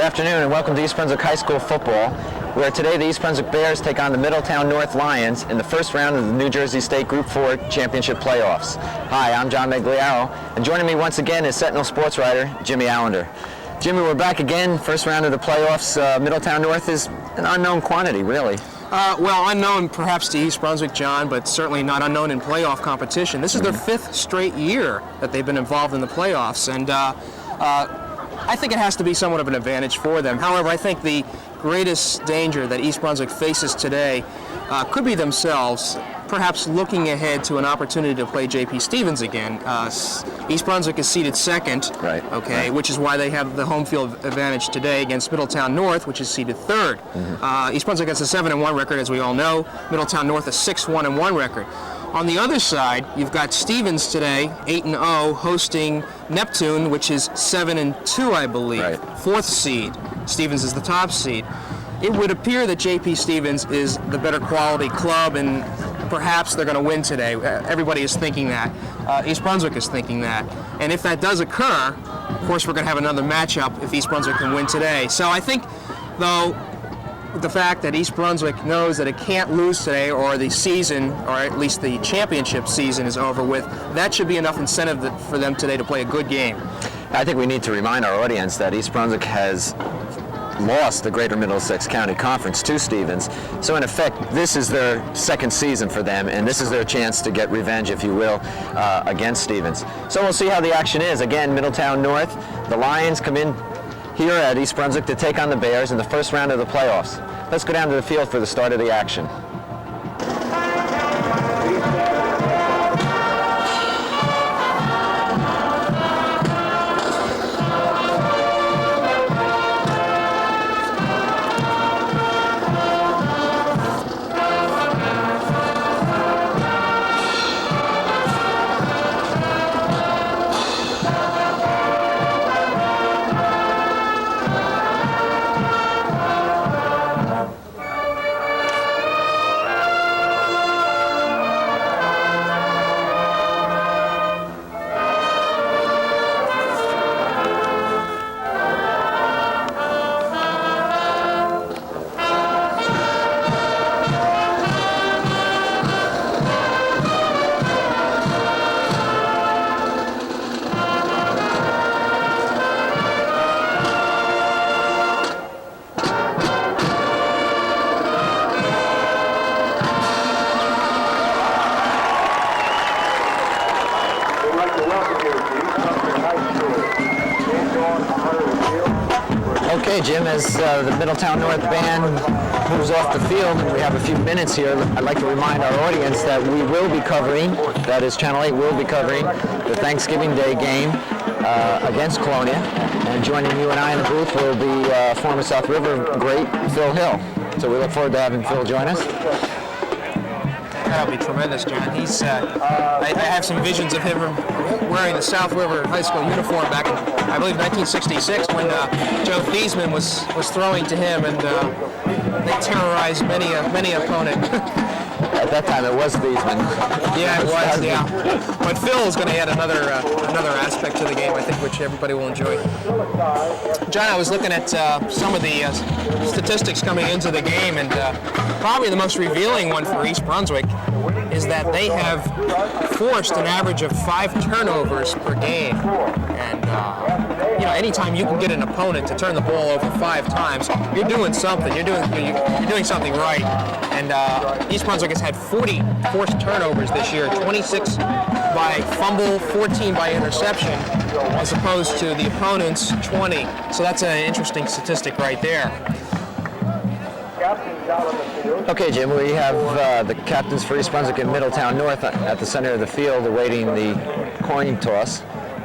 Good afternoon and welcome to East Brunswick High School football, where today the East Brunswick Bears take on the Middletown North Lions in the first round of the New Jersey State Group 4 Championship Playoffs. Hi, I'm John Meggiolaro, and joining me once again is Sentinel sports writer Jimmy Allinder. Jimmy, we're back again, first round of the playoffs. Middletown North is an unknown quantity, really. Well, unknown perhaps to East Brunswick, John, but certainly not unknown in playoff competition. This is their fifth straight year that they've been involved in the playoffs, and I think it has to be somewhat of an advantage for them. However, I think the greatest danger that East Brunswick faces today could be themselves, perhaps looking ahead to an opportunity to play J.P. Stevens again. East Brunswick is seeded second, which is why they have the home field advantage today against Middletown North, which is seeded third. East Brunswick has a 7-1 record, as we all know. Middletown North a 6-1-1 record. On the other side, you've got Stevens today, 8-0, hosting Neptune, which is 7-2, I believe, fourth seed. Stevens is the top seed. It would appear that J.P. Stevens is the better quality club, and perhaps they're going to win today. Everybody is thinking that. East Brunswick is thinking that. And if that does occur, of course, we're going to have another matchup if East Brunswick can win today. So I think, though, the fact that East Brunswick knows that it can't lose today, or the season, or at least the championship season is over with, that should be enough incentive for them today to play a good game. I think we need to remind our audience that East Brunswick has lost the Greater Middlesex County Conference to Stevens. So in effect, this is their second season for them, and this is their chance to get revenge, if you will, against Stevens. So we'll see how the action is. Again, Middletown North, the Lions come in here at East Brunswick to take on the Bears in the first round of the playoffs. Let's go down to the field for the start of the action. Okay, Jim, as the Middletown North band moves off the field, and we have a few minutes here, I'd like to remind our audience that we will be covering, that is Channel 8 will be covering the Thanksgiving Day game against Colonia. And joining you and I in the booth will be former South River great Phil Hill. So we look forward to having Phil join us. That'll be tremendous, John. He's I have some visions of him wearing the South River High School uniform back in, I believe, 1966 when Joe Thiesman was throwing to him, and they terrorized many opponent. At that time, it was Thiesman. Yeah, it was. Yeah, but Phil is going to add another aspect to the game, I think, which everybody will enjoy. John, I was looking at some of the statistics coming into the game, and probably the most revealing one for East Brunswick is that they have forced an average of 5 turnovers per game. And anytime you can get an opponent to turn the ball over 5 times, you're doing something. You're doing something right. And East Brunswick has had 40 forced turnovers this year, 26 by fumble, 14 by interception, as opposed to the opponent's 20. So that's an interesting statistic right there. Okay, Jim, we have the captains for East Brunswick and Middletown North at the center of the field awaiting the coin toss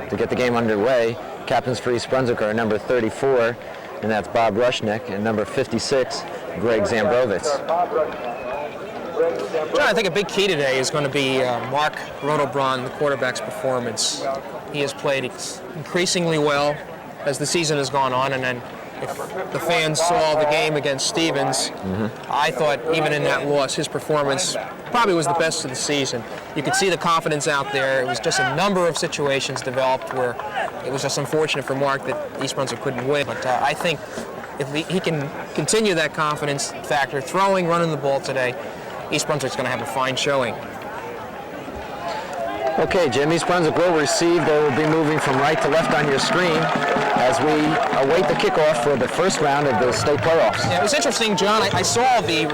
to get the game underway. Captains for East Brunswick are number 34, and that's Bob Rushnick, and number 56, Greg Zambrovitz. John, I think a big key today is going to be Mark Rotobrun, the quarterback's performance. He has played increasingly well as the season has gone on, and then if the fans saw the game against Stevens, I thought even in that loss, his performance probably was the best of the season. You could see the confidence out there. It was just a number of situations developed where it was just unfortunate for Mark that East Brunswick couldn't win. But I think if he can continue that confidence factor, throwing, running the ball today, East Brunswick's going to have a fine showing. Okay, Jim, East Brunswick will receive. They will be moving from right to left on your screen as we await the kickoff for the first round of the state playoffs. Yeah, it was interesting, John. I saw the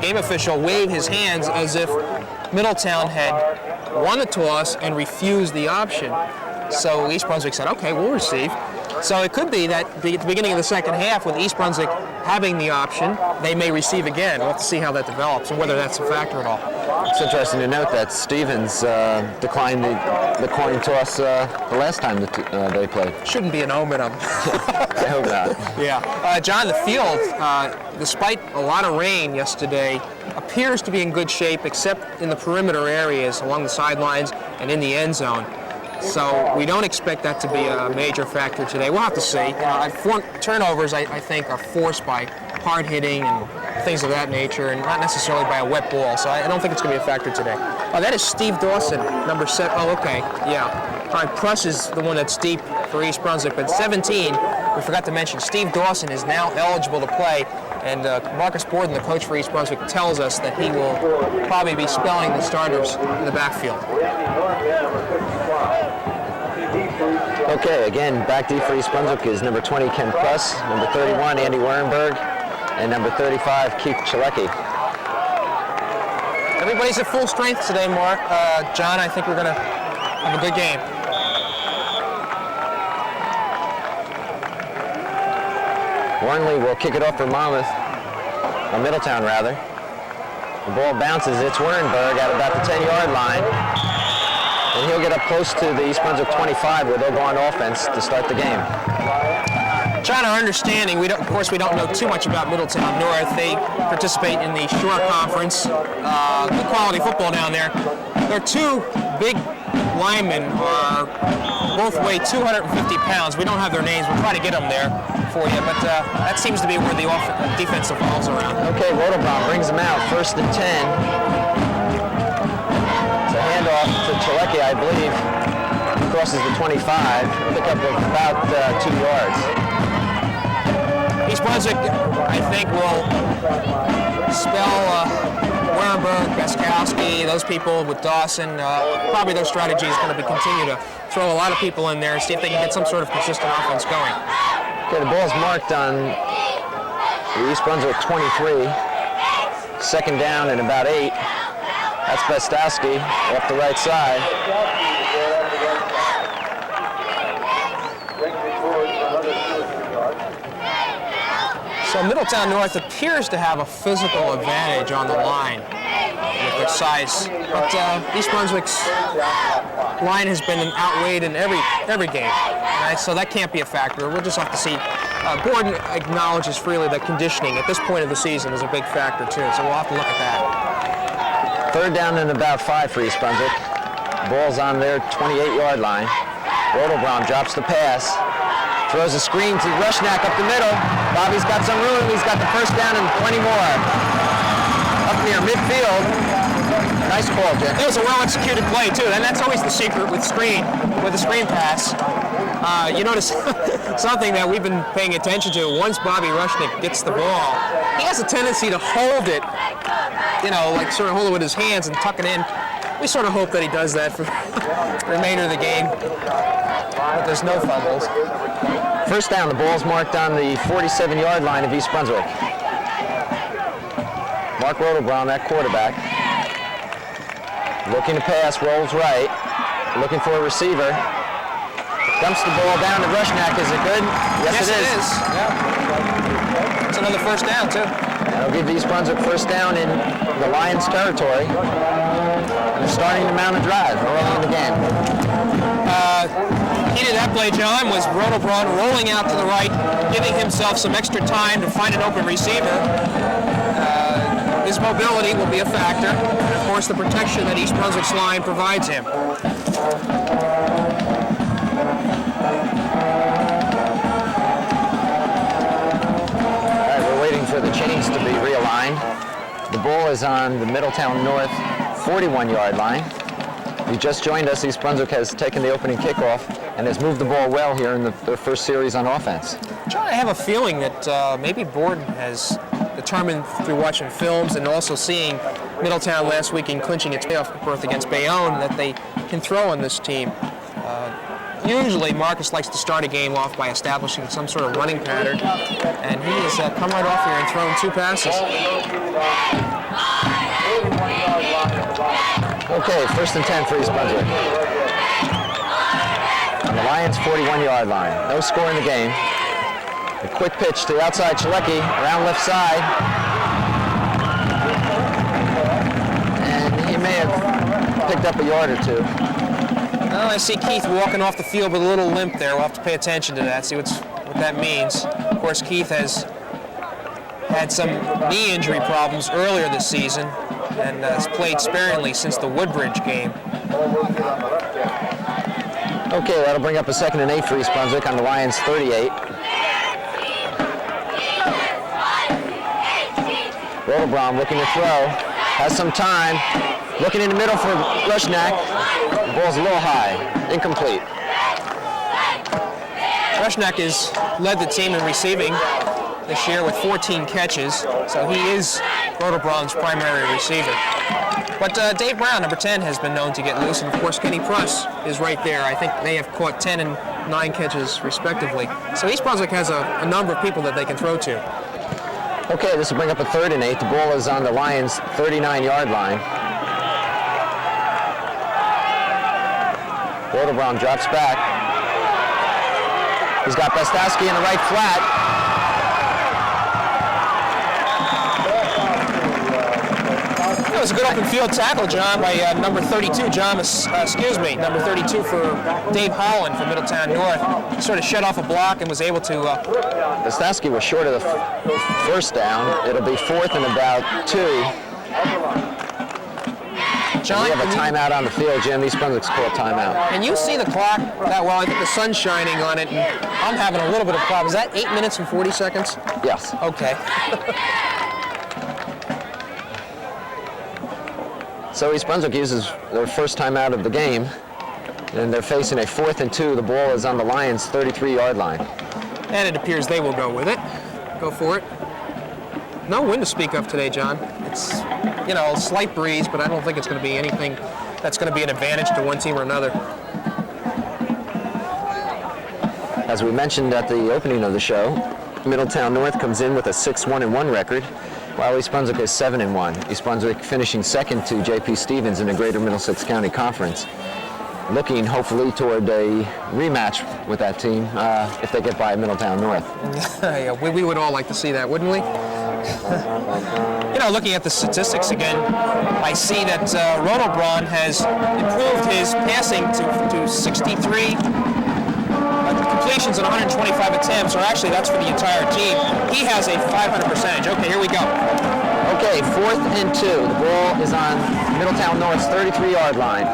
game official wave his hands as if Middletown had won the toss and refused the option. So East Brunswick said, okay, we'll receive. So it could be that at the beginning of the second half, with East Brunswick having the option, they may receive again. We'll have to see how that develops and whether that's a factor at all. It's interesting to note that Stevens declined the coin toss the last time that they played. Shouldn't be an omen of. I hope not. Yeah. John, the field, despite a lot of rain yesterday, appears to be in good shape except in the perimeter areas along the sidelines and in the end zone. So we don't expect that to be a major factor today. We'll have to see. Turnovers, I think, are forced by hard hitting and things of that nature, and not necessarily by a wet ball. So I don't think it's going to be a factor today. Oh, that is Steve Dawson, number 7. Oh, okay, yeah. All right, Pruss is the one that's deep for East Brunswick, but 17, we forgot to mention, Steve Dawson is now eligible to play, and Marcus Borden, the coach for East Brunswick, tells us that he will probably be spelling the starters in the backfield. Okay, again, back deep for East Brunswick is number 20, Ken Pruss, number 31, Andy Wernberg, and number 35, Keith Chalecki. Everybody's at full strength today, Mark. John, I think we're going to have a good game. Warnley will kick it off for Monmouth, or Middletown rather. The ball bounces, it's Wernberg at about the 10-yard line. And he'll get up close to the East Brunswick 25 where they'll go on offense to start the game. John, our understanding, of course we don't know too much about Middletown North. They participate in the Shore Conference. Good quality football down there. Their two big linemen both weigh 250 pounds. We don't have their names. We'll try to get them there for you, but that seems to be where the defense evolves around. Okay, Rotobaum brings them out, 1st and 10. Handoff to Chalecki, I believe, crosses the 25, pickup of about 2 yards. East Brunswick, I think, will spell Wernberg, Gaskowski, those people with Dawson. Probably their strategy is going to be continue to throw a lot of people in there and see if they can get some sort of consistent offense going. Okay, the ball's marked on the East Brunswick 23. 2nd down and about 8. That's Bestowski off the right side. So Middletown North appears to have a physical advantage on the line with their size, but East Brunswick's line has been outweighed in every game, right? So that can't be a factor. We'll just have to see. Gordon acknowledges freely that conditioning at this point of the season is a big factor too, so we'll have to look at that. 3rd down and about 5 for East Brunswick. Ball's on their 28-yard line. Rotobaum drops the pass. Throws a screen to Rushnack up the middle. Bobby's got some room. He's got the 1st down and plenty more. Up near midfield. Nice call, Jim. It was a well-executed play, too, and that's always the secret with a screen pass. You notice something that we've been paying attention to. Once Bobby Rushnick gets the ball, he has a tendency to hold it, like sort of hold it with his hands and tuck it in. We sort of hope that he does that for the remainder of the game, but there's no fumbles. 1st down, the ball's marked on the 47-yard line of East Brunswick. Mark Rotobaum, that quarterback. Looking to pass, rolls right. Looking for a receiver. Dumps the ball down to Rushnack. Is it good? Yes, it is. Yeah. It's another 1st down, too. That'll give East Brunswick 1st down in the Lions' territory. And they're starting to mount a drive early in the game. Key to that play, John, was Rotobaum rolling out to the right, giving himself some extra time to find an open receiver. His mobility will be a factor, and of course the protection that East Brunswick's line provides him. For the chains to be realigned. The ball is on the Middletown North 41-yard line. you just joined us, East Brunswick has taken the opening kickoff and has moved the ball well here in their first series on offense. John, I have a feeling that maybe Borden has determined through watching films and also seeing Middletown last week in clinching its playoff berth against Bayonne that they can throw on this team. Usually Marcus likes to start a game off by establishing some sort of running pattern, and he has come right off here and thrown 2 passes. Okay, 1st and 10 for East Brunswick. On the Lions' 41-yard line. No score in the game. A quick pitch to the outside Chalecki, around left side. And he may have picked up a yard or 2. Well, I see Keith walking off the field with a little limp there. We'll have to pay attention to that, see what that means. Of course, Keith has had some knee injury problems earlier this season and has played sparingly since the Woodbridge game. Okay, that'll bring up a 2nd and 8 for East Brunswick on the Lions' 38. Rotobrom looking to throw, has some time, looking in the middle for Rushnack. The ball's a little high, incomplete. Rushnack has led the team in receiving this year with 14 catches, so he is Rotobrom's primary receiver. But Dave Brown, number 10, has been known to get loose, and of course Kenny Pruss is right there. I think they have caught 10 and 9 catches respectively. So East Brunswick has a number of people that they can throw to. Okay, this will bring up a 3rd and 8. The ball is on the Lions' 39-yard line. Rotobrom drops back. He's got Bestowski in the right flat. That was a good open field tackle, John, by number 32, number 32 for Dave Holland from Middletown North. He sort of shut off a block and was able to... Bestowski was short of the first down. It'll be 4th and about 2. John, we have a timeout on the field, Jim. East Brunswick's called timeout. Can you see the clock that well? I think the sun's shining on it, and I'm having a little bit of a problem. Is that 8 minutes and 40 seconds? Yes. Okay. So East Brunswick uses their first timeout of the game, and they're facing a 4th and 2. The ball is on the Lions' 33-yard line. And it appears they will go with it. Go for it. No wind to speak of today, John. It's, a slight breeze, but I don't think it's going to be anything that's going to be an advantage to one team or another. As we mentioned at the opening of the show, Middletown North comes in with a 6-1-1 record, while East Brunswick is 7-1. East Brunswick finishing 2nd to J.P. Stevens in the Greater Middlesex County Conference. Looking hopefully toward a rematch with that team if they get by Middletown North. Yeah, we would all like to see that, wouldn't we? Looking at the statistics again, I see that Rotobrom has improved his passing to 63 completions and 125 attempts, or actually that's for the entire team. He has a 500 percentage. Okay, here we go. Okay, 4th and 2. The ball is on Middletown North's 33-yard line.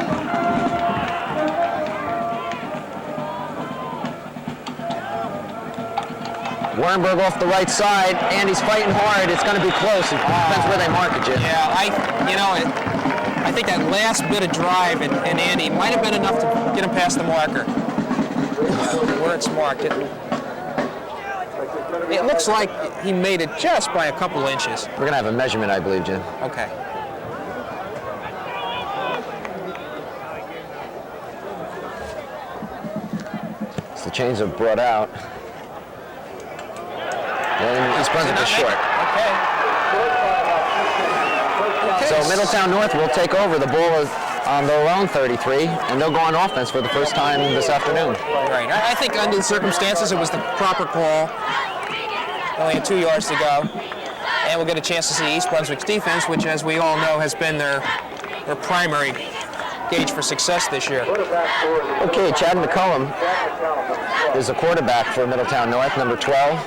Warrenberg off the right side. Andy's fighting hard. It's going to be close. It depends where they mark it, Jim. Yeah, I think that last bit of drive and Andy might have been enough to get him past the marker. Where it's marked, it looks like he made it just by a couple inches. We're going to have a measurement, I believe, Jim. Okay. So the chains are brought out. And East Brunswick is short. Okay. So Middletown North will take over. The ball is on their own 33, and they'll go on offense for the first time this afternoon. Right. I think under the circumstances, it was the proper call. Only 2 yards to go. And we'll get a chance to see East Brunswick's defense, which, as we all know, has been their primary gauge for success this year. Okay, Chad McCullum is the quarterback for Middletown North, number 12.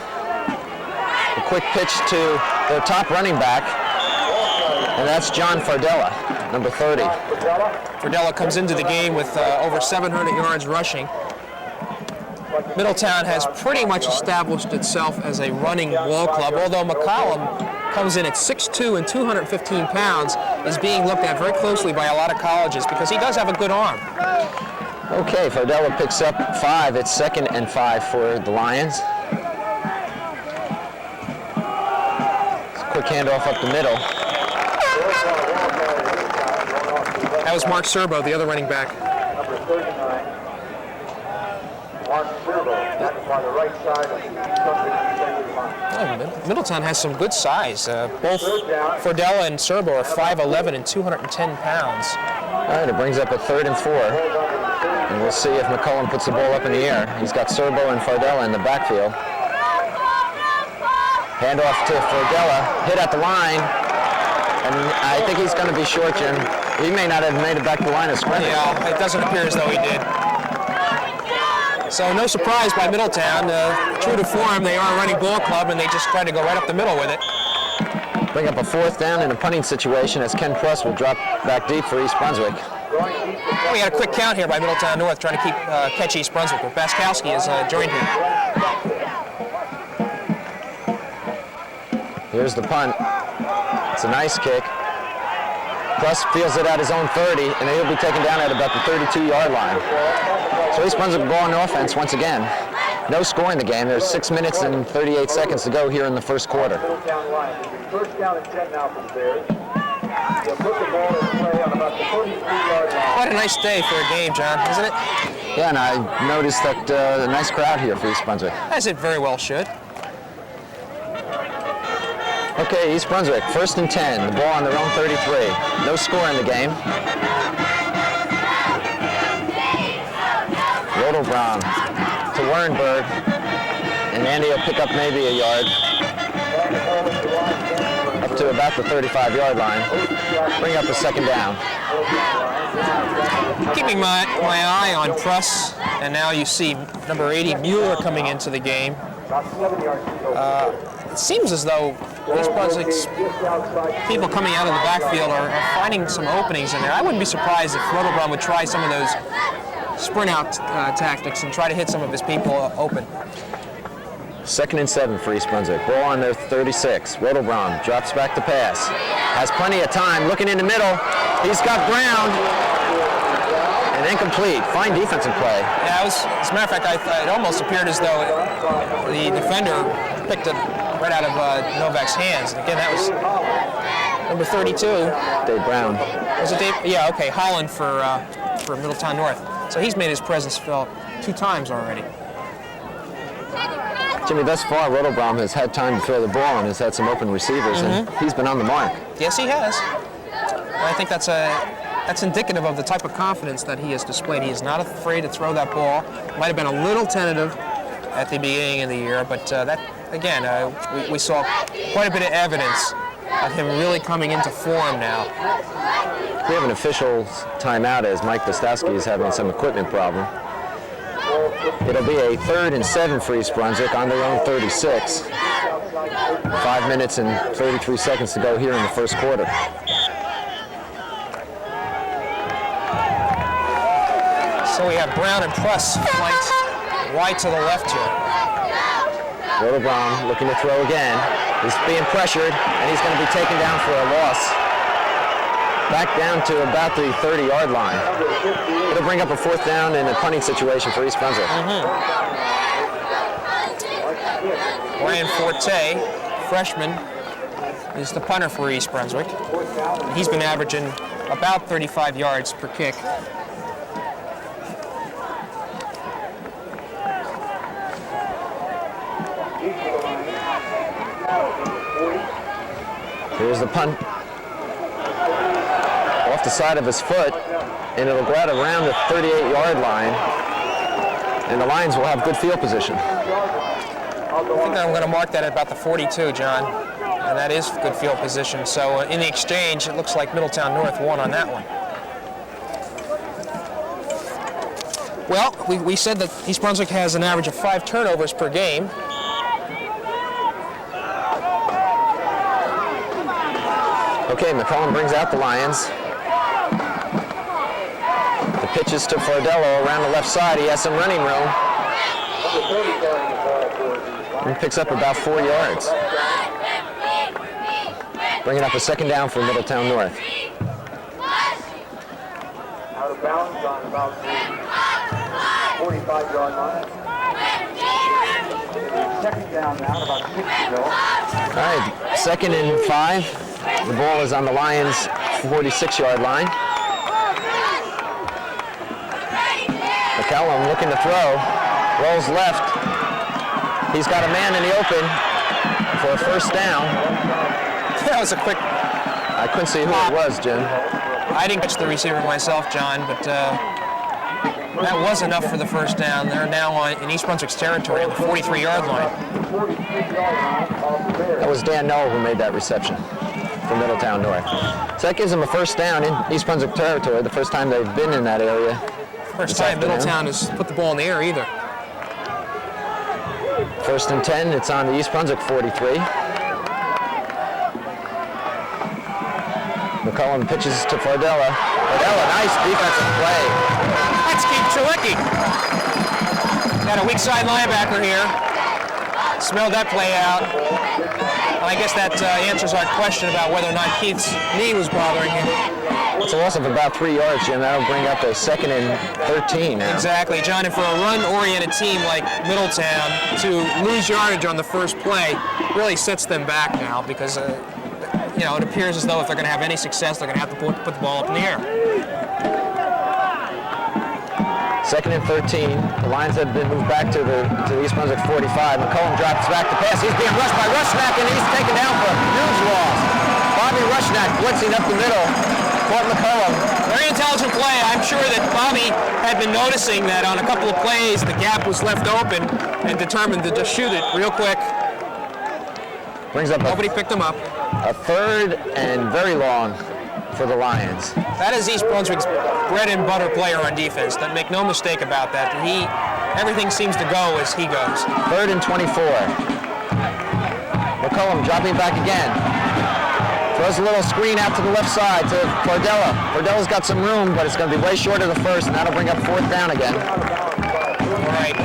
A quick pitch to their top running back, and that's John Fardella, number 30. Fardella comes into the game with over 700 yards rushing. Middletown has pretty much established itself as a running ball club, although McCollum comes in at 6'2" and 215 pounds, is being looked at very closely by a lot of colleges because he does have a good arm. Okay, Fardella picks up 5. It's 2nd and 5 for the Lions. Quick handoff up the middle. That was Mark Serbo, the other running back. Number 39, Mark Serbo, that's on the right side of the defensive line. Middletown has some good size. Both Fardella and Serbo are 5'11" and 210 pounds. All right, it brings up a 3rd and 4. And we'll see if McCullum puts the ball up in the air. He's got Serbo and Fardella in the backfield. Handoff to Fardella, hit at the line. And I think he's going to be short, Jim. He may not have made it back to the line of scrimmage. Yeah, it doesn't appear as though he did. So no surprise by Middletown. True to form, they are a running ball club, and they just try to go right up the middle with it. Bring up a 4th down in a punting situation as Ken Press will drop back deep for East Brunswick. We had a quick count here by Middletown North trying to catch East Brunswick, but Baskowski has joined here. Here's the punt. It's a nice kick. Press feels it at his own 30, and he'll be taken down at about the 32-yard line. So East Brunswick ball on offense once again. No score in the game. There's 6 minutes and 38 seconds to go here in the first quarter. First down and 10 now for the Bears. They'll put the ball in play on about the 33-yard line. Quite a nice day for a game, John, isn't it? Yeah, and I noticed that a nice crowd here for East Brunswick. As it very well should. Okay, East Brunswick, 1st and 10. The ball on their own 33. No score in the game. Rodelbrom to Wernberg, and Andy will pick up maybe a yard. Up to about the 35-yard line. Bring up a 2nd down. Keeping my eye on Press, and now you see number 80, Mueller, coming into the game. It seems as though East Brunswick's people coming out of the backfield are finding some openings in there. I wouldn't be surprised if Rodelbrom would try some of those sprint out tactics and try to hit some of his people open. 2nd and 7 for East Brunswick. Ball on their 36. Rodelbrom drops back to pass. Has plenty of time. Looking in the middle. He's got ground. And incomplete. Fine defensive play. Yeah, as a matter of fact, it almost appeared as though the defender picked it right out of Novak's hands. And again, that was number 32. Dave Brown. Was it Dave? Yeah, okay. Holland for Middletown North. So he's made his presence felt 2 times already. Jimmy, thus far, Rodelbrom has had time to throw the ball and has had some open receivers, and he's been on the mark. Yes, he has. And I think that's indicative of the type of confidence that he has displayed. He is not afraid to throw that ball. Might have been a little tentative at the beginning of the year, but that, again, we saw quite a bit of evidence of him really coming into form now. We have an official timeout as Mike Bostowski is having some equipment problem. It'll be a 3rd and 7 for East Brunswick on their own 36. 5 minutes and 33 seconds to go here in the first quarter. So we have Brown and Press flanked wide to the left here. Rodelbrom looking to throw again. He's being pressured, and he's going to be taken down for a loss. Back down to about the 30-yard line. It'll bring up a 4th down in a punting situation for East Brunswick. Ryan Forte, freshman, is the punter for East Brunswick. He's been averaging about 35 yards per kick. Here's the punt. Off the side of his foot, and it'll go out around the 38-yard line, and the Lions will have good field position. I think I'm going to mark that at about the 42, John, and that is good field position. So in the exchange, it looks like Middletown North won on that one. Well, we said that East Brunswick has an average of 5 turnovers per game. Okay, McCullum brings out the Lions. The pitches to Fardello around the left side. He has some running room. And picks up about 4 yards. bringing up a second down for Middletown North. Out of bounds on about the 45-yard line. Second down now, about 6 to go. All right, 2nd and 5. The ball is on the Lions' 46-yard line. McCallum looking to throw, rolls left. He's got a man in the open for a first down. That was a quick. I couldn't see who it was, Jim. I didn't catch the receiver myself, John, but that was enough for the first down. They're now in East Brunswick's territory on the 43-yard line. That was Dan Noel who made that reception for Middletown North. So that gives them a first down in East Brunswick territory, the first time they've been in that area. First time Middletown has put the ball in the air either. 1st and 10, it's on the East Brunswick 43. McCollum pitches to Fardella. Fardella, nice defensive play. That's Keith Chalicki. Got a weak side linebacker here. Smelled that play out. I guess that answers our question about whether or not Keith's knee was bothering him. It's a loss of about 3 yards, Jim. That'll bring up a 2nd and 13 now. Exactly, John. And for a run-oriented team like Middletown, to lose yardage on the first play really sets them back now because, you know, it appears as though if they're going to have any success, they're going to have to put the ball up in the air. 2nd and 13. The Lions have been moved back to the East Brunswick 45. McCollum drops back to pass. He's being rushed by Rushnack, and he's taken down for a huge loss. Bobby Rushnack blitzing up the middle. Caught McCollum. Very intelligent play. I'm sure that Bobby had been noticing that on a couple of plays the gap was left open and determined to just shoot it real quick. Brings up Nobody picked him up. a 3rd and very long for the Lions. That is East Brunswick's bread and butter player on defense. Make no mistake about that. Everything seems to go as he goes. 3rd and 24. McCollum dropping back again. Throws a little screen out to the left side to Fardella. Fardella's got some room, but it's going to be way short of the first, and that'll bring up 4th down again. Right.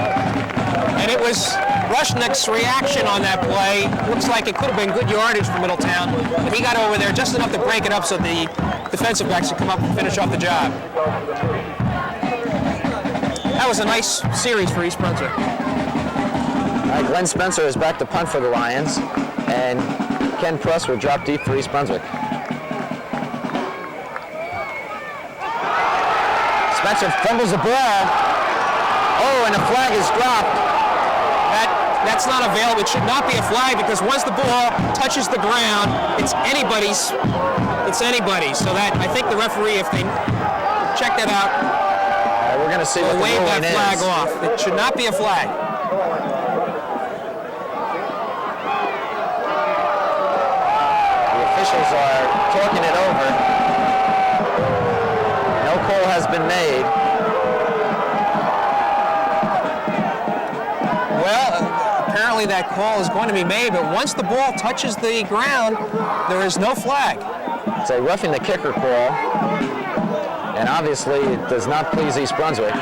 And it was Rushnick's reaction on that play. Looks like it could have been good yardage for Middletown, but he got over there just enough to break it up so the defensive backs could come up and finish off the job. That was a nice series for East Brunswick. All right, Glenn Spencer is back to punt for the Lions, and Ken Pruss will drop deep for East Brunswick. Spencer fumbles the ball. Oh, and the flag is dropped. That's not available. It should not be a flag because once the ball touches the ground, it's anybody's. It's anybody's. So that I think the referee, if they check that out, We're going to see what the wave ruling that flag is. off. It should not be a flag. The officials are talking it over. No call has been made. Well, apparently that call is going to be made, but once the ball touches the ground, there is no flag. It's a roughing the kicker call, and obviously it does not please East Brunswick.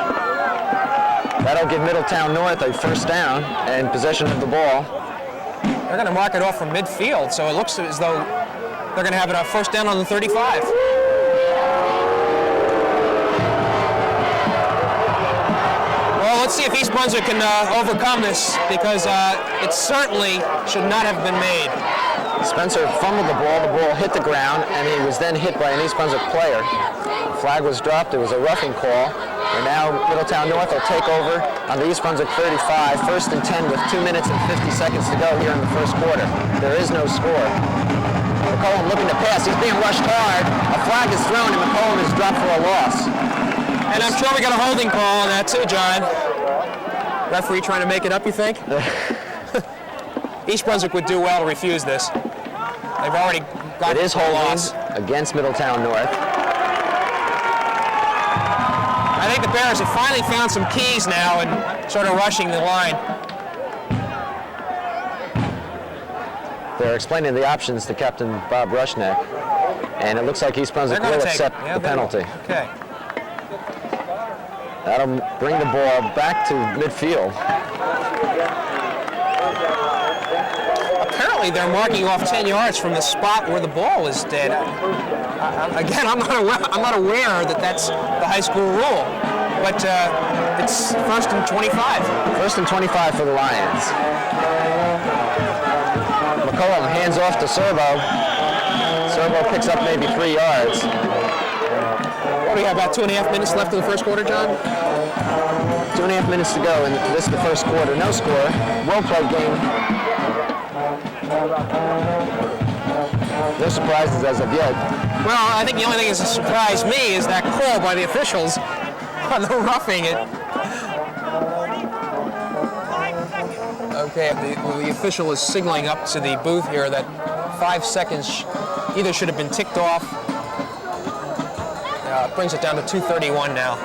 That'll give Middletown North a first down and possession of the ball. They're going to mark it off from midfield, so it looks as though they're going to have it a first down on the 35. Well, let's see if East Brunswick can overcome this, because it certainly should not have been made. Spencer fumbled the ball hit the ground, and he was then hit by an East Brunswick player. The flag was dropped, it was a roughing call, and now Middletown North will take over on the East Brunswick 35, 1st and 10 with 2 minutes and 50 seconds to go here in the first quarter. There is no score. McCollum looking to pass, he's being rushed hard, a flag is thrown, and McCollum is dropped for a loss. And I'm sure we got a holding call on that too, John. Referee trying to make it up, you think? East Brunswick would do well to refuse this. They've already got It is a holding loss. against Middletown North. I think the Bears have finally found some keys now and sort of rushing the line. They're explaining the options to Captain Bob Rushneck, and it looks like East Brunswick will accept the penalty. Okay. That'll bring the ball back to midfield. apparently they're marking off 10 yards from the spot where the ball is dead. Again, I'm not aware that that's the high school rule, but it's 1st and 25. 1st and 25 for the Lions. McCollum hands off to Servo. Servo picks up maybe 3 yards. What do we have, about 2.5 minutes left in the first quarter, John? 2.5 minutes to go, and this is the first quarter. No score. Well played game. No surprises as of yet. Well, I think the only thing that surprised me is that call by the officials on the roughing it. Okay, the official is signaling up to the booth here that 5 seconds either should have been ticked off. Brings it down to 2:31 now.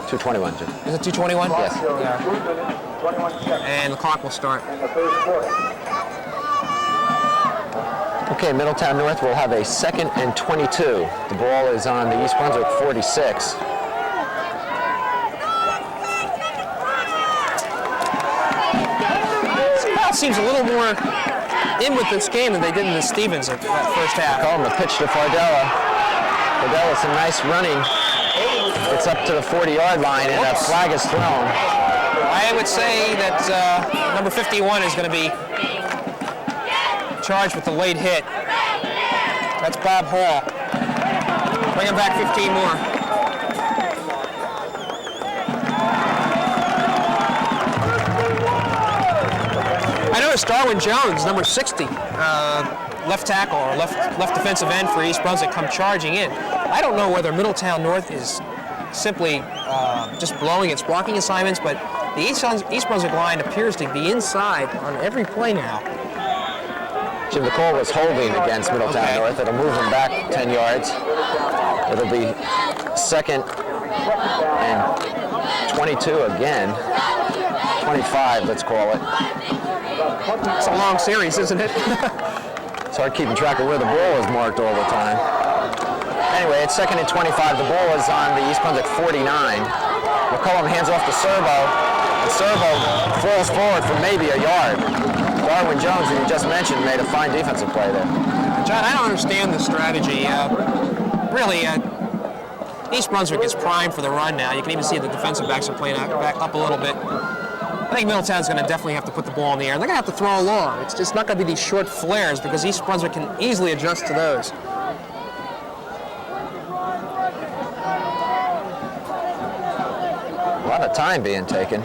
2:21, Jim. Is it 2:21? Yes. Yeah. And the clock will start. Okay, Middletown North will have a 2nd and 22. The ball is on the East Brunswick 46. It seems a little more in with this game than they did in the Stevens at that first half. Call him a pitch to Fardella. Fardella, some nice running. It's up to the 40-yard line, and a flag is thrown. I would say that number 51 is going to be charged with the late hit. That's Bob Hall. Bring him back 15 more. I noticed Darwin Jones, number 60, left tackle or left defensive end for East Brunswick, come charging in. I don't know whether Middletown North is simply just blowing its blocking assignments, but the East Brunswick line appears to be inside on every play now. Jim, the call was holding against Middletown North. It'll move him back 10 yards. It'll be 2nd and 22 again. 25, let's call it. It's a long series, isn't it? It's hard keeping track of where the ball is marked all the time. Anyway, it's 2nd and 25. The ball is on the East Brunswick 49. McCollum hands off to Servo. And Servo falls forward for maybe a yard. Darwin Jones, who you just mentioned, made a fine defensive play there. John, I don't understand the strategy. Really, East Brunswick is primed for the run now. You can even see the defensive backs are playing back up a little bit. I think Middletown's going to definitely have to put the ball in the air. They're going to have to throw long. It's just not going to be these short flares because East Brunswick can easily adjust to those. A lot of time being taken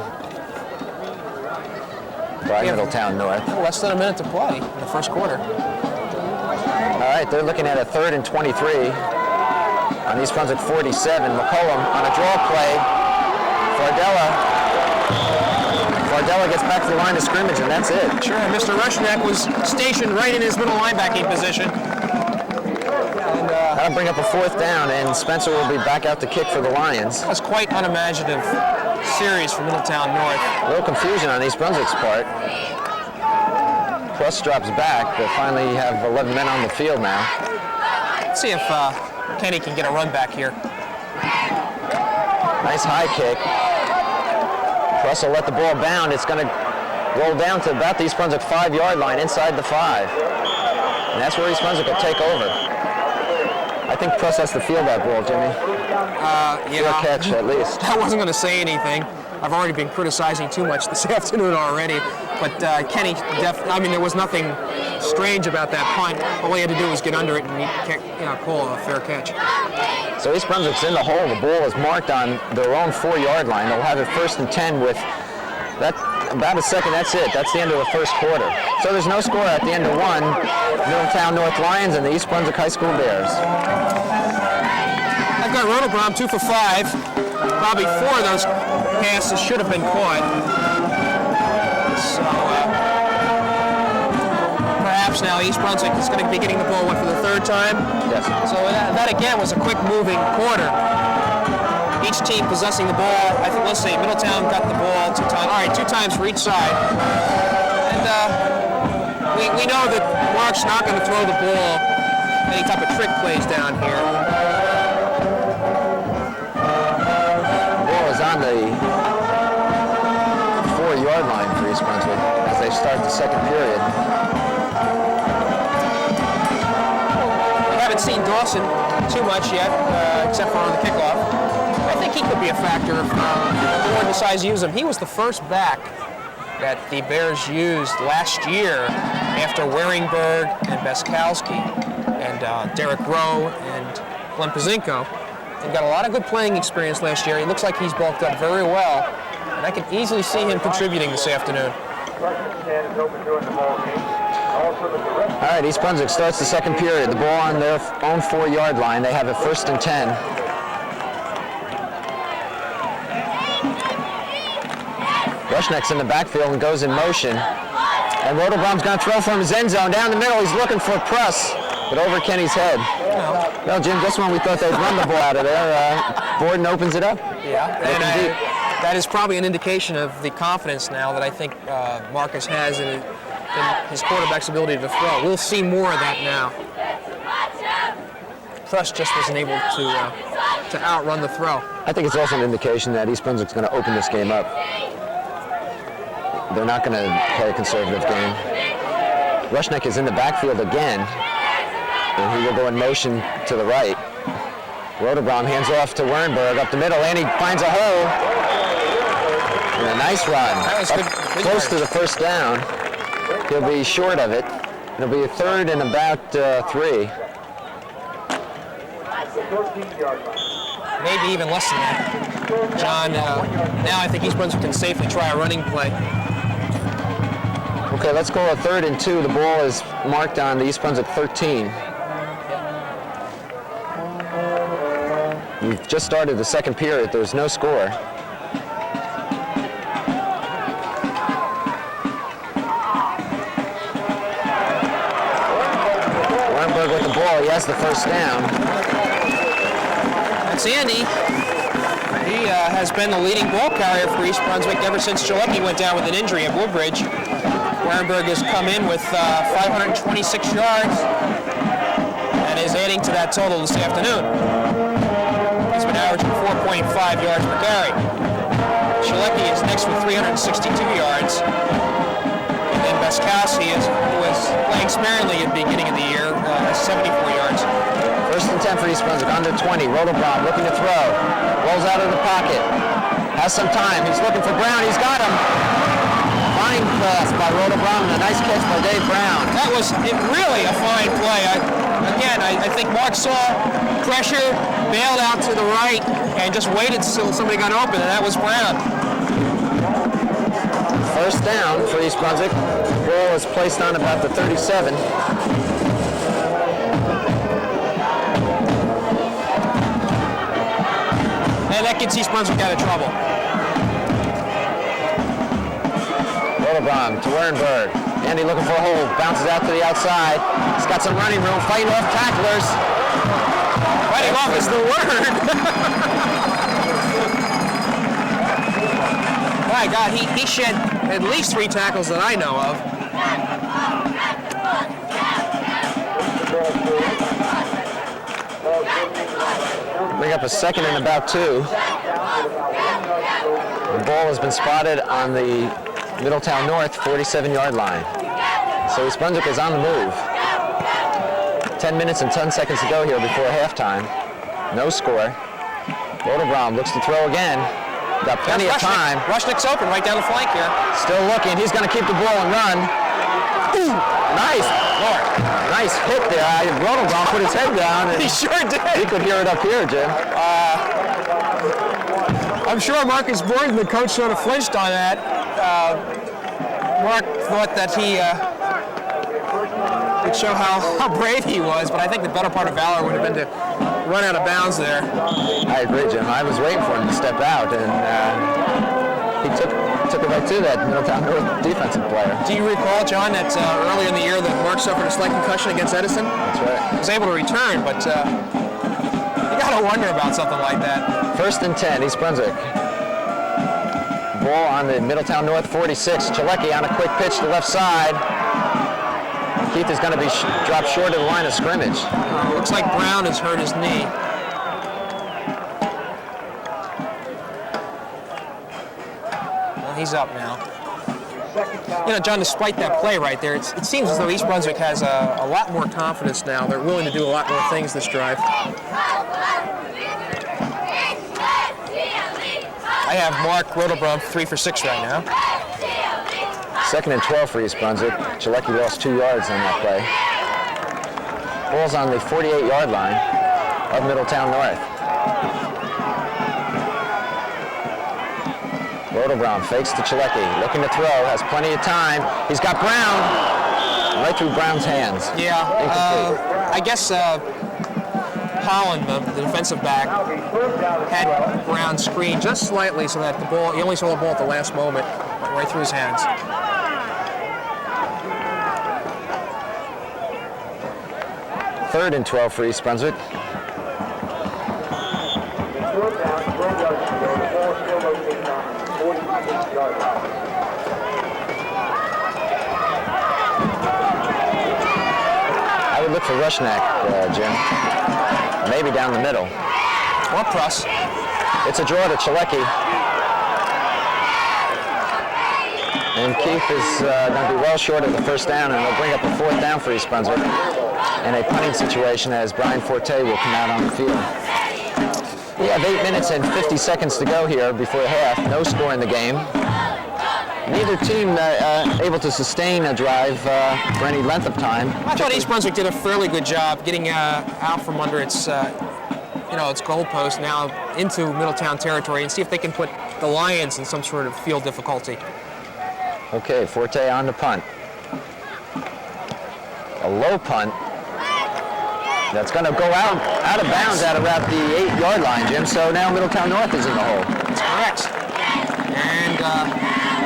by Middletown North. Less than a minute to play in the first quarter. All right, they're looking at a 3rd and 23 on East Brunswick 47. McCollum on a draw play. Fardella gets back to the line of scrimmage, and that's it. Sure, Mr. Rushneck was stationed right in his middle linebacking position. And that'll bring up a 4th down, and Spencer will be back out to kick for the Lions. That's quite unimaginative series for Middletown North. A little confusion on East Brunswick's part. Pruss drops back, but finally you have 11 men on the field now. Let's see if Kenny can get a run back here. Nice high kick. Pruss will let the ball bound. It's going to roll down to about the East Brunswick 5-yard line, inside the 5. And that's where East Brunswick will take over. I think Pruss has to field that ball, Jimmy. Yeah. Fair catch, at least. I wasn't going to say anything. I've already been criticizing too much this afternoon already. But Kenny, there was nothing strange about that punt. All he had to do was get under it and call a fair catch. So East Brunswick's in the hole. The ball is marked on their own 4-yard line. They'll have it 1st and 10 with that about a second. That's it. That's the end of the first quarter. So there's no score at the end of 1. Middletown North Lions and the East Brunswick High School Bears. I've got Ronaldbaum 2 for 5. Probably 4 of those passes should have been caught. So perhaps now East Brunswick is going to be getting the ball for the 3rd time. Yes. So that again was a quick moving quarter. Each team possessing the ball. I think, let's see, Middletown got the ball 2 times. All right, 2 times for each side. And we know that Mark's not going to throw the ball any type of trick plays down here. The ball is on the 4-yard line for East Brunswick as they start the second period. We haven't seen Dawson too much yet, except for on the kickoff. I think he could be a factor if the board decides to use him. He was the first back that the Bears used last year after Waringberg and Beskowski and Derek Rowe and Glenn Pazinko. He got a lot of good playing experience last year. He looks like he's bulked up very well, and I can easily see him contributing this afternoon. All right, East Brunswick starts the second period. The ball on their own 4-yard line. They have a 1st and 10. Rushneck's in the backfield and goes in motion. And Rodelbaum's going to throw from his end zone down the middle. He's looking for a press, but over Kenny's head. Well, Jim, just when we thought they'd run the ball out of there, Borden opens it up. Yeah, and that is probably an indication of the confidence now that I think Marcus has in his quarterback's ability to throw. We'll see more of that now. Truss just wasn't able to outrun the throw. I think it's also an indication that East Brunswick's going to open this game up. They're not going to play a conservative game. Rushneck is in the backfield again, and he will go in motion to the right. Rodelbaum hands off to Wernberg up the middle, and he finds a hole. And a nice run. That was good close to the first down. He'll be short of it. It'll be a 3rd and about 3. Maybe even less than that. John, now I think East Brunswick can safely try a running play. Okay, let's go a 3rd and 2. The ball is marked on the East Brunswick 13. We've just started the second period. There's no score. Wernberg with the ball. He has the first down. That's Andy. He has been the leading ball carrier for East Brunswick ever since Chalecki went down with an injury at Woodbridge. Warenberg has come in with 526 yards and is adding to that total this afternoon. He's been averaging 4.5 yards per carry. Chalecki is next with 362 yards. And then Beskowski, who was playing sparingly at the beginning of the year, has 74 yards. 1st and 10 for East Brunswick, under 20. Rodelbaum looking to throw. Rolls out of the pocket. Has some time. He's looking for Brown. He's got him. Fine pass by Rodelbaum and a nice catch by Dave Brown. That was really a fine play. I think Mark saw pressure, bailed out to the right, and just waited till somebody got open, and that was Brown. 1st down for East Brunswick. The ball is placed on about the 37. And that gets East Brunswick out of trouble. Rodelbaum to Wernberg. Andy looking for a hole. Bounces out to the outside. He's got some running room. Fighting off tacklers. Fighting off is the word. My God, he shed at least 3 tackles that I know of. Bring up a 2nd and about 2. The ball has been spotted on the Middletown North 47-yard line. So East Brunswick is on the move. 10 minutes and 10 seconds to go here before halftime. No score. Rodelbaum looks to throw again. Got plenty of time. Rushnick's open right down the flank here. Still looking. He's going to keep the ball and run. Ooh, nice. Nice hit there. Rodelbaum put his head down. And he sure did. He could hear it up here, Jim. I'm sure Marcus Borden, the coach, sort of flinched on that. Mark thought that he would show how brave he was, but I think the better part of valor would have been to run out of bounds there. I agree, Jim. I was waiting for him to step out, and he took it right to that Middletown North defensive player. Do you recall, John, that earlier in the year that Mark suffered a slight concussion against Edison? That's right. He was able to return, but you got to wonder about something like that. 1st and 10, East Brunswick. Ball on the Middletown North 46. Chalecki on a quick pitch to the left side. Keith is going to be dropped short of the line of scrimmage. Looks like Brown has hurt his knee. Well, he's up now. You know, John, despite that play right there, it seems as though East Brunswick has a lot more confidence now. They're willing to do a lot more things this drive. I have Mark Rodelbrum 3 for 6 right now. 2nd and 12 for East Brunswick. Chalecki lost 2 yards on that play. Ball's on the 48-yard line of Middletown North. Rodelbrum fakes to Chalecki, looking to throw, has plenty of time. He's got Brown right through Brown's hands. Yeah, I guess Holland, the defensive back, had Brown screened just slightly so that the ball, he only saw the ball at the last moment, went right through his hands. 3rd and 12 for East Brunswick. I would look for Rushneck, Jim. Maybe down the middle. Or Pruss. It's a draw to Chalecki. And Keith is going to be well short of the first down, and they'll bring up a 4th down for East Brunswick in a punting situation as Brian Forte will come out on the field. We have 8 minutes and 50 seconds to go here before half. No score in the game. Neither team able to sustain a drive for any length of time. I thought East Brunswick did a fairly good job getting out from under its, its goalpost now into Middletown territory and see if they can put the Lions in some sort of field difficulty. Okay, Forte on the punt. A low punt. That's going to go out of bounds at about the 8-yard line, Jim. So now Middletown North is in the hole. That's correct. And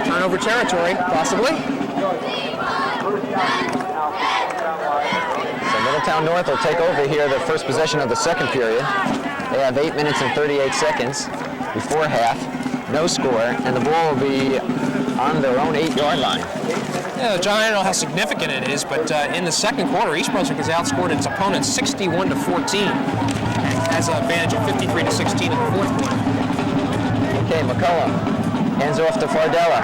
turnover territory, possibly. So Middletown North will take over here the first possession of the second period. They have 8 minutes and 38 seconds before half. No score, and the ball will be on their own 8-yard line. Yeah, John, I don't know how significant it is, but in the second quarter, East Brunswick has outscored its opponents 61-14. Has an advantage of 53-16 in the fourth quarter. Okay, McCullum hands off to Fardella.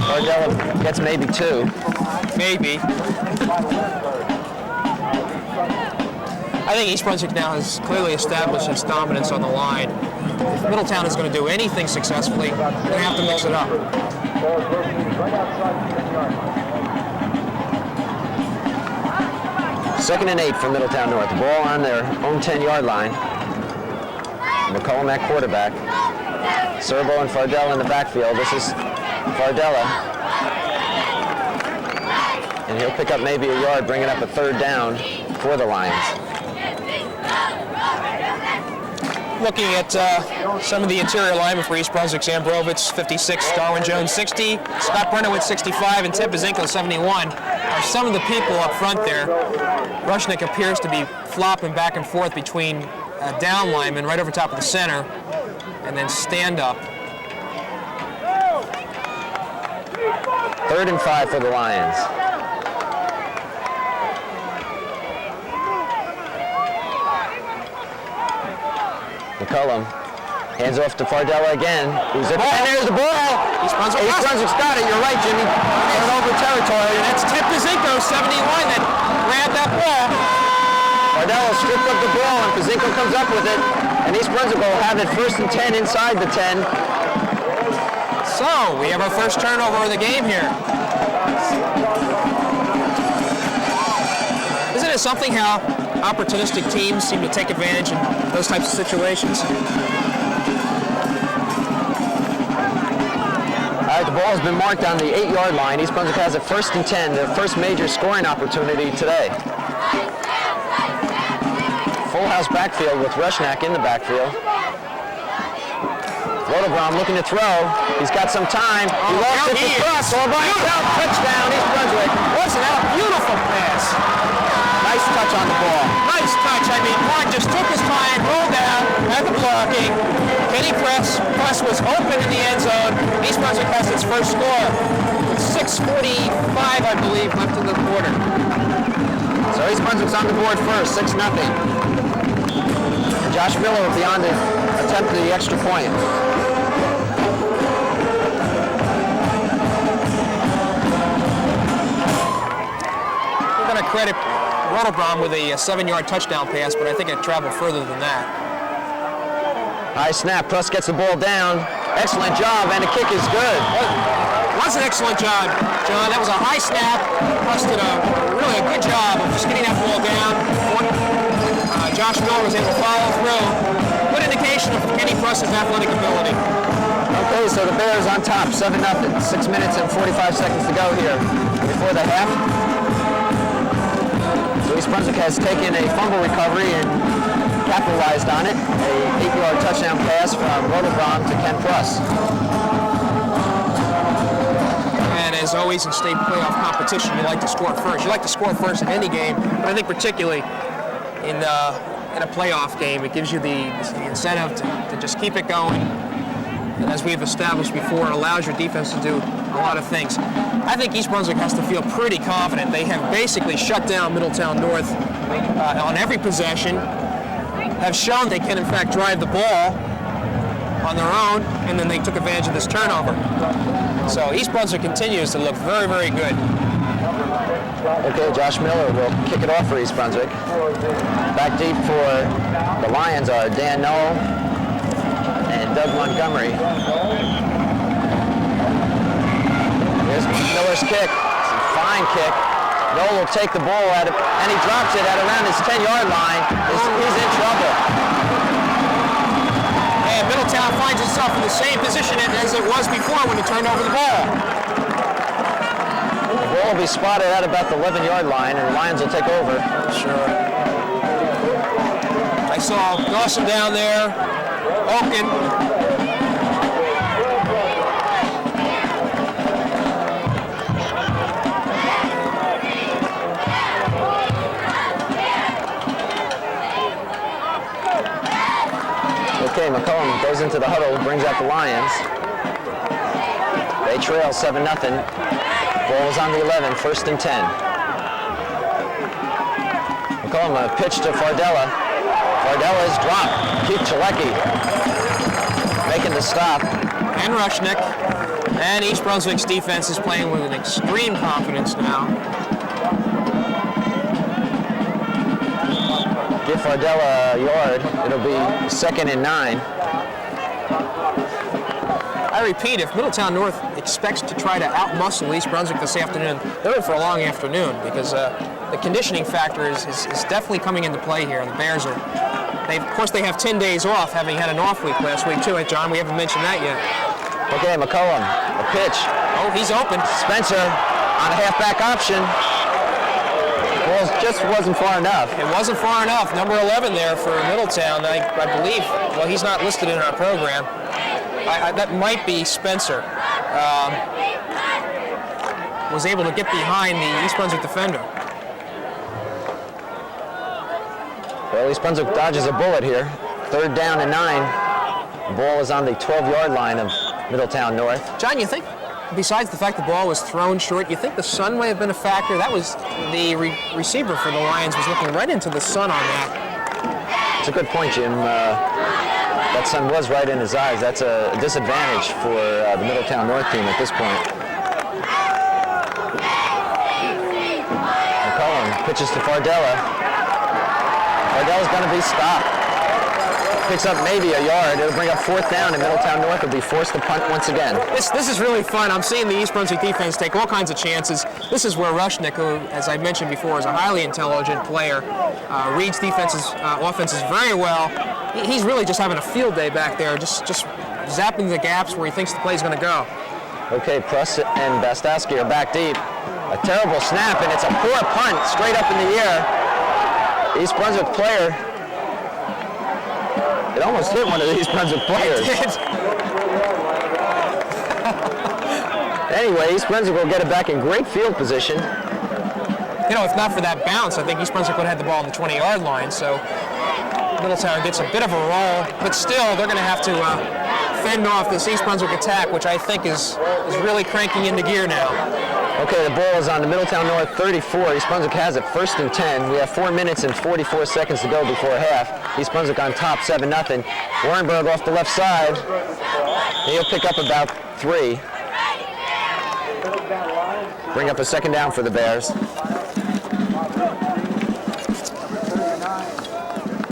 Fardella gets maybe 2. Maybe. I think East Brunswick now has clearly established its dominance on the line. If Middletown is going to do anything successfully, they're going to have to mix it up. 2nd and 8 for Middletown North. The ball on their own 10-yard line. McCullum at quarterback. Serbo and Fardella in the backfield. This is Fardella. And he'll pick up maybe a yard, bringing up a 3rd down for the Lions. Looking at some of the interior linemen for East Brunswick, Sam Brovitz, 56, Darwin Jones, 60, Scott Brenowitz, 65, and Ted Bazinko, 71, are some of the people up front there. Rushnick appears to be flopping back and forth between down linemen right over top of the center, and then stand up. 3rd and 5 for the Lions. McCullum hands off to Fardella again. And there's the ball. East Brunswick's got it. You're right, Jimmy. Turnover territory. And that's Ted Bazinko, 71, that grabbed that ball. Fardella stripped up the ball, and Bazinko comes up with it. And East Brunswick will have it 1st and 10 inside the 10. So, we have our first turnover of the game here. Isn't it something how opportunistic teams seem to take advantage in those types of situations? All right, the ball has been marked on the 8-yard line. East Brunswick has it 1st and 10, their first major scoring opportunity today. Full house backfield with Rushnack in the backfield. Rodelbrum looking to throw. He's got some time. He lost it to Cross. All by himself. Touchdown, East Brunswick. Wasn't that a beautiful pass? Nice touch on the ball. Nice touch. I mean, Mark just took his time, rolled down, had the blocking. Kenny Press was open in the end zone. East Brunswick has its first score with 6:45, I believe, left in the quarter. So East Brunswick's on the board first, 6-0. Josh Miller will be on to attempt the extra point. credit Rotterdam with a 7-yard touchdown pass, but I think it traveled further than that. High snap, Pruss gets the ball down. Excellent job, and the kick is good. That was an excellent job, John. That was a high snap. Pruss did really a good job of just getting that ball down. Josh Miller was able to follow through. Good indication of Kenny Pruss's athletic ability. Okay, so the Bears on top, 7-0. 6 minutes and 45 seconds to go here before the half. So East Brunswick has taken a fumble recovery and capitalized on it. A 8-yard touchdown pass from Rotterdam to Ken Pruss. And as always in state playoff competition, you like to score first. You like to score first in any game, but I think particularly in a playoff game, it gives you the incentive to just keep it going. And as we've established before, it allows your defense to do a lot of things. I think East Brunswick has to feel pretty confident. They have basically shut down Middletown North on every possession, have shown they can in fact drive the ball on their own, and then they took advantage of this turnover. So East Brunswick continues to look very, very good. Okay, Josh Miller will kick it off for East Brunswick. Back deep for the Lions are Dan Knoll and Doug Montgomery. Here's Miller's kick. It's a fine kick. Knoll will take the ball at it, and he drops it at around his 10-yard line. He's in trouble. And Middletown finds itself in the same position as it was before when it turned over the ball. The ball will be spotted at about the 11-yard line, and the Lions will take over. Sure. I saw Dawson down there, Oaken. Okay, McCollum goes into the huddle, brings out the Lions. They trail 7-0. Ball is on the 11, 1st and 10. McCollum a pitch to Fardella. Fardella is dropped. Keith Chalecki making the stop. And Rushnick. And East Brunswick's defense is playing with an extreme confidence now. Give Fardella a yard. It'll be 2nd and 9. I repeat, if Middletown North expects to try to outmuscle East Brunswick this afternoon, they're in for a long afternoon because the conditioning factor is definitely coming into play here. And the Bears are, of course, they have 10 days off, having had an off week last week too. John, we haven't mentioned that yet. Okay, McCollum, a pitch. Oh, he's open. Spencer on a halfback option. Well, it just wasn't far enough. It wasn't far enough. Number 11 there for Middletown, I believe. Well, he's not listed in our program. That might be Spencer. Was able to get behind the East Brunswick defender. Well, East Brunswick dodges a bullet here. 3rd down and 9. The ball is on the 12-yard line of Middletown North. John, you think, besides the fact the ball was thrown short, you think the sun may have been a factor? That was the receiver for the Lions was looking right into the sun on that. It's a good point, Jim. That sun was right in his eyes. That's a disadvantage for the Middletown North team at this point. McCollum pitches to Fardella. Fardella's going to be stopped. Picks up maybe a yard. It'll bring up 4th down, and Middletown North will be forced to punt once again. This is really fun. I'm seeing the East Brunswick defense take all kinds of chances. This is where Rushnick, who, as I mentioned before, is a highly intelligent player, reads offenses very well. He's really just having a field day back there, just zapping the gaps where he thinks the play's going to go. Okay, Pruss and Bastowski are back deep. A terrible snap, and it's a poor punt straight up in the air. East Brunswick player. It almost hit one of the East Brunswick players. Anyway, East Brunswick will get it back in great field position. You know, if not for that bounce, I think East Brunswick would have had the ball on the 20-yard line. So Middletown gets a bit of a roll, but still they're going to have to fend off this East Brunswick attack, which I think is really cranking into gear now. Okay, the ball is on the Middletown North 34. East Brunswick has it 1st and 10. We have 4 minutes and 44 seconds to go before half. East Brunswick on top 7-0. Warrenberg off the left side. He'll pick up about 3. Bring up a 2nd down for the Bears.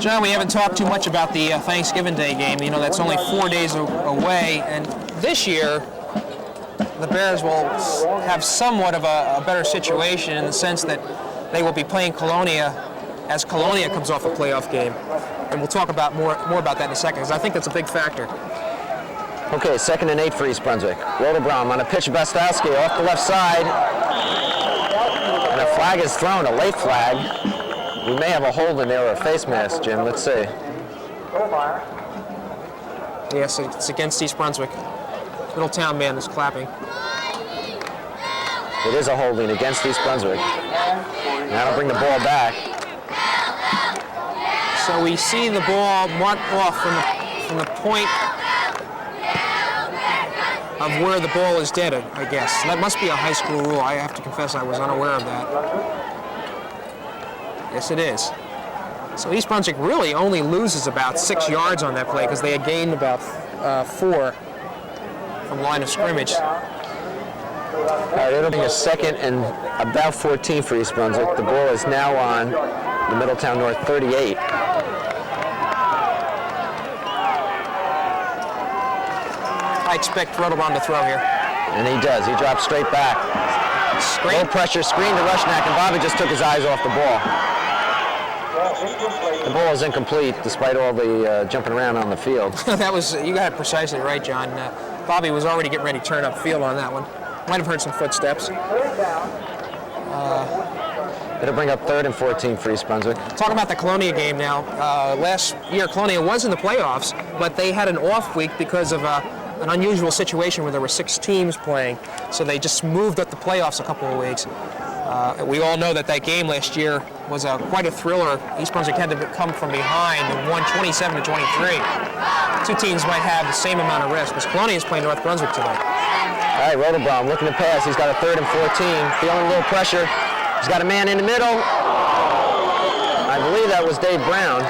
John, we haven't talked too much about the Thanksgiving Day game. You know, that's only 4 days away, and this year the Bears will have somewhat of a better situation in the sense that they will be playing Colonia as Colonia comes off a playoff game. And we'll talk about more about that in a second, because I think that's a big factor. Okay, 2nd and 8 for East Brunswick. Rotobraum on a pitch of Bastowski off the left side. And a flag is thrown, a late flag. We may have a hold in there or a face mask, Jim. Let's see. Yes, it's against East Brunswick. Middletown man is clapping. It is a holding against East Brunswick. And that'll bring the ball back. So we see the ball marked off from the point of where the ball is dead, I guess. That must be a high school rule. I have to confess I was unaware of that. Yes, it is. So East Brunswick really only loses about 6 yards on that play because they had gained about 4 from line of scrimmage. All right, it'll be a 2nd and about 14 for East Brunswick. The ball is now on the Middletown North 38. I expect Rotobraum to throw here. And he does. He drops straight back. Low pressure screen to Rushnack, and Bobby just took his eyes off the ball. The ball is incomplete despite all the jumping around on the field. That was, you got it precisely right, John. Bobby was already getting ready to turn upfield on that one. Might have heard some footsteps. It'll bring up 3rd and 14 for East Brunswick. Talking about the Colonia game now. Last year, Colonia was in the playoffs, but they had an off week because of an unusual situation where there were 6 teams playing. So they just moved up the playoffs a couple of weeks. We all know that game last year was quite a thriller. East Brunswick had to come from behind and won 27-23. 2 teams might have the same amount of risk, because Colonia is playing North Brunswick tonight. All right, Rotobraum looking to pass. He's got a 3rd and 14, feeling a little pressure. He's got a man in the middle. I believe that was Dave Brown.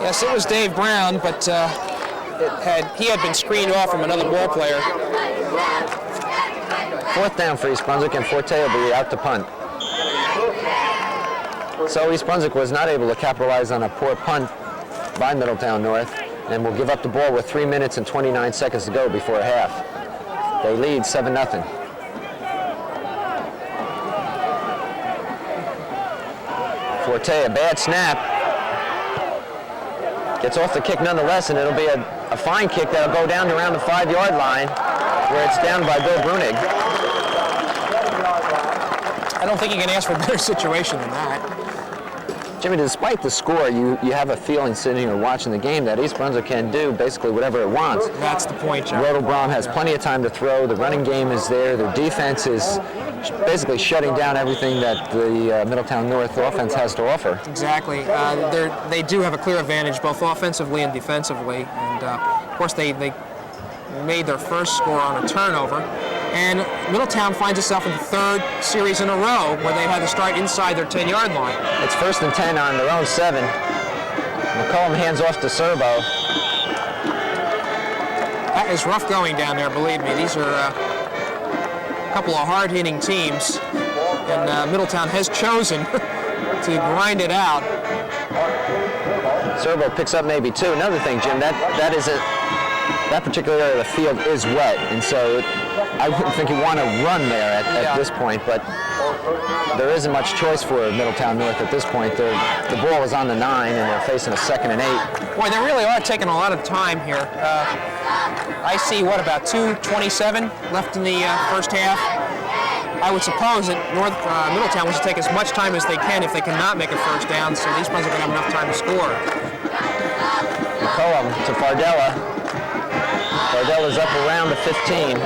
Yes, it was Dave Brown, but he had been screened off from another ball player. 4th down for East Brunswick, and Forte will be out to punt. So East Brunswick was not able to capitalize on a poor punt by Middletown North, and will give up the ball with 3 minutes and 29 seconds to go before half. They lead 7-0. Forte, a bad snap. Gets off the kick nonetheless, and it'll be a fine kick that'll go down to around the 5-yard line, where it's down by Bill Brunig. I don't think you can ask for a better situation than that. Jimmy, despite the score, you have a feeling sitting here watching the game that East Brunswick can do basically whatever it wants. That's the point, John. Rotobraum has plenty of time to throw. The running game is there. Their defense is basically shutting down everything that the Middletown North offense has to offer. Exactly. They do have a clear advantage both offensively and defensively. And, of course, they made their first score on a turnover. And Middletown finds itself in the 3rd series in a row where they had to start inside their 10-yard line. It's 1st and 10 on their own 7. McCollum hands off to Serbo. That is rough going down there, believe me. These are a couple of hard-hitting teams, and Middletown has chosen to grind it out. Serbo picks up maybe 2. Another thing, Jim, that particular area of the field is wet, and so I wouldn't think you want to run there at this point, but there isn't much choice for Middletown North at this point. The ball is on the 9, and they're facing a 2nd and 8. Boy, they really are taking a lot of time here. I see, about 2:27 left in the first half. I would suppose that Middletown wants to take as much time as they can if they cannot make a first down, so these ones are going to have enough time to score. McCollum to Fardella. Fardella's up around the 15,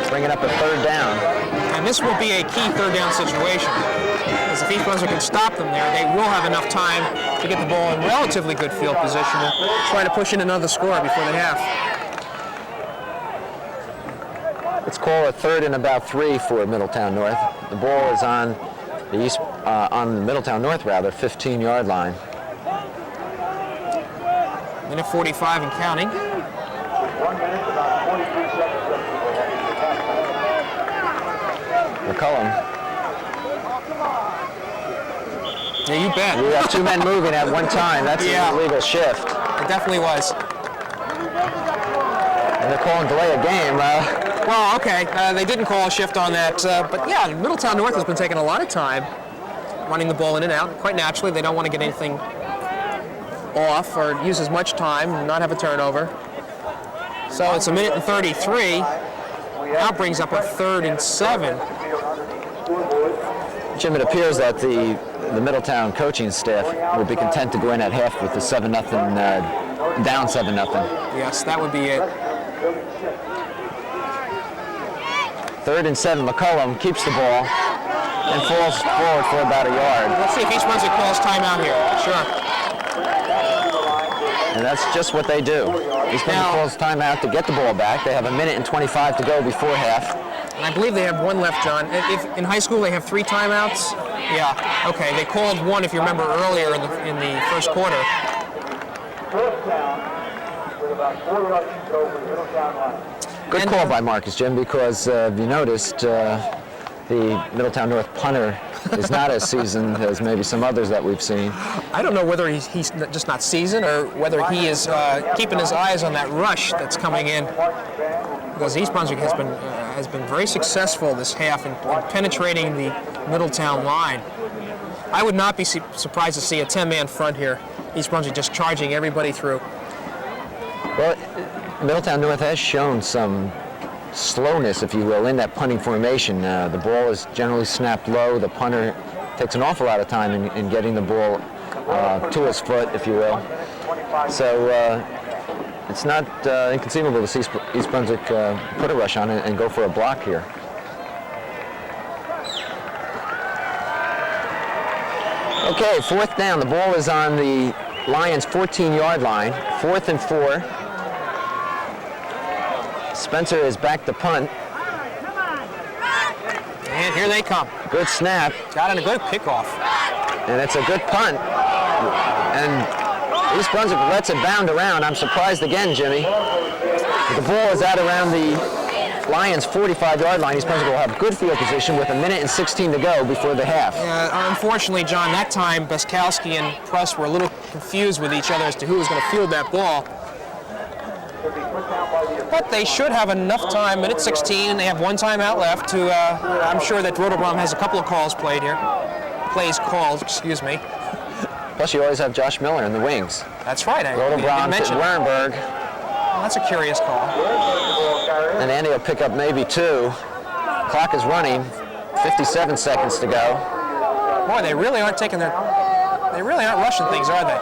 bringing up a 3rd down. And this will be a key 3rd down situation, because if East Brunswick can stop them there, they will have enough time to get the ball in relatively good field position and try to push in another score before the half. Let's call a 3rd and about 3 for Middletown North. The ball is on the on the Middletown North 15-yard line. Minute 45 and counting. 1 minute, about 23 seconds left. McCollum. Yeah, you bet. You have 2 men moving at one time. That's Yeah. an illegal shift. It definitely was. And they're calling delay a game. Well, okay, they didn't call a shift on that, but yeah, Middletown North has been taking a lot of time running the ball in and out. Quite naturally, they don't want to get anything off or use as much time and not have a turnover. So it's 1:33. Now brings up a 3rd and 7. Jim, it appears that the Middletown coaching staff will be content to go in at half with the 7-0, down 7-0. Yes, that would be it. 3rd and 7, McCullum keeps the ball and falls forward for about a yard. Let's see if East Brunswick calls timeout here. Sure. And that's just what they do. East Brunswick calls timeout to get the ball back. They have 1:25 to go before half. And I believe they have one left, John. If in high school they have 3 timeouts. Yeah. Okay. They called one, if you remember, earlier in the first quarter. 4th down with about 4 yards to go for the Middletown line. Good call by Marcus, Jim, because you noticed the Middletown North punter is not as seasoned as maybe some others that we've seen. I don't know whether he's just not seasoned or whether he is keeping his eyes on that rush that's coming in. Because East Brunswick has been very successful this half in penetrating the Middletown line. I would not be surprised to see a 10-man front here. East Brunswick just charging everybody through. Well, Middletown North has shown some slowness, if you will, in that punting formation. The ball is generally snapped low. The punter takes an awful lot of time in getting the ball to his foot, if you will. So it's not inconceivable to see East Brunswick put a rush on it and go for a block here. Okay, 4th down. The ball is on the Lions' 14-yard line. 4th and 4. Spencer is back to punt. And here they come. Good snap. Got in a good kickoff. And it's a good punt. And East Brunswick lets it bound around. I'm surprised again, Jimmy. The ball is out around the Lions' 45-yard line. East Brunswick will have good field position with 1:16 to go before the half. Unfortunately, John, that time Beskowski and Press were a little confused with each other as to who was going to field that ball. But they should have enough time, 1:16, and they have 1 timeout left to, I'm sure that Rotobrom has a couple of calls played here. Plays called, excuse me. Plus, you always have Josh Miller in the wings. That's right. Rotobrom to Wernberg. Well, that's a curious call. And Andy will pick up maybe 2. Clock is running. 57 seconds to go. Boy, they really aren't rushing things, are they?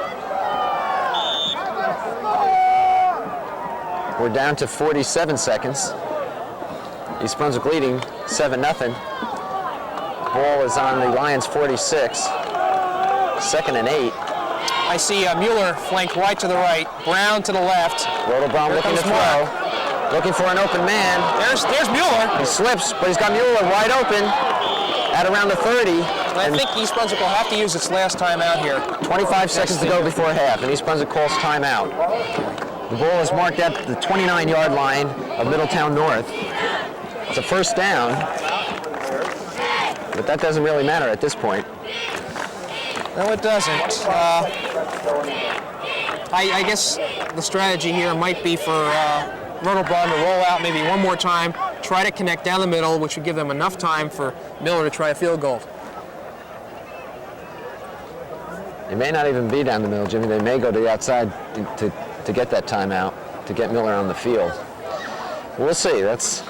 We're down to 47 seconds. East Brunswick leading 7-0. Ball is on the Lions' 46. 2nd and 8. I see Mueller flanked right to the right, Brown to the left. Rotobrom looking to throw. Looking for an open man. There's Mueller. He slips, but he's got Mueller wide open at around the 30. I think East Brunswick will have to use its last timeout here. 25 seconds to go before half, and East Brunswick calls timeout. The ball is marked at the 29-yard line of Middletown North. It's a 1st down, but that doesn't really matter at this point. No, it doesn't. I guess the strategy here might be for Rotobrom to roll out maybe one more time, try to connect down the middle, which would give them enough time for Miller to try a field goal. It may not even be down the middle, Jimmy. They may go to the outside to get that timeout, to get Miller on the field. We'll see. That's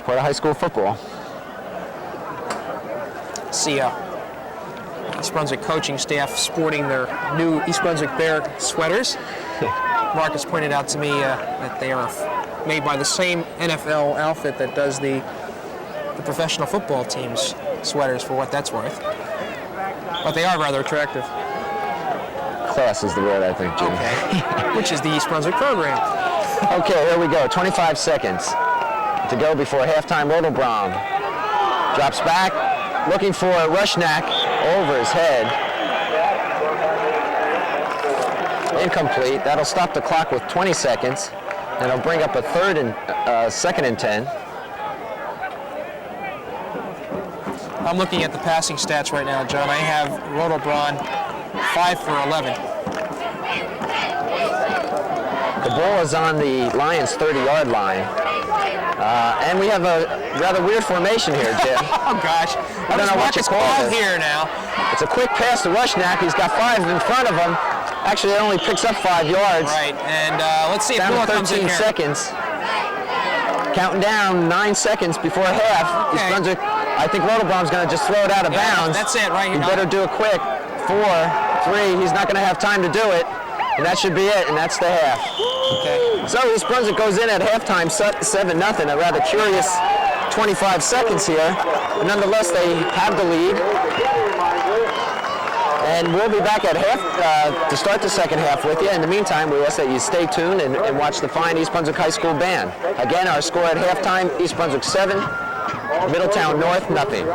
part of high school football. See East Brunswick coaching staff sporting their new East Brunswick Bear sweaters. Marcus pointed out to me that they are made by the same NFL outfit that does the professional football team's sweaters, for what that's worth. But they are rather attractive. Class is the word, I think, Jimmy. Okay. Which is the East Brunswick program. Okay, here we go. 25 seconds to go before halftime. Rotobrom drops back, looking for Rushnack over his head. Incomplete. That'll stop the clock with 20 seconds, and it'll bring up a 2nd and 10. I'm looking at the passing stats right now, John. I have Rotobron 5 for 11. The ball is on the Lions' 30-yard line. And we have a rather weird formation here, Jim. Oh, gosh. I don't know what you call this. Here now. It's a quick pass to Rushnack. He's got 5 in front of him. Actually, it only picks up 5 yards. Right, and let's see if Down Noah to comes in 13 here. seconds. Counting down 9 seconds before half. Okay. East Brunswick, I think Rotobrom's going to just throw it out of bounds. That's it right here. You better do it quick. 4, 3. He's not going to have time to do it. And that should be it, and that's the half. Okay. So East Brunswick goes in at halftime 7-0. A rather curious 25 seconds here. Nonetheless, they have the lead. And we'll be back at half to start the second half with you. In the meantime, we ask that you stay tuned and watch the fine East Brunswick High School band. Again, our score at halftime, East Brunswick 7, Middletown North, nothing.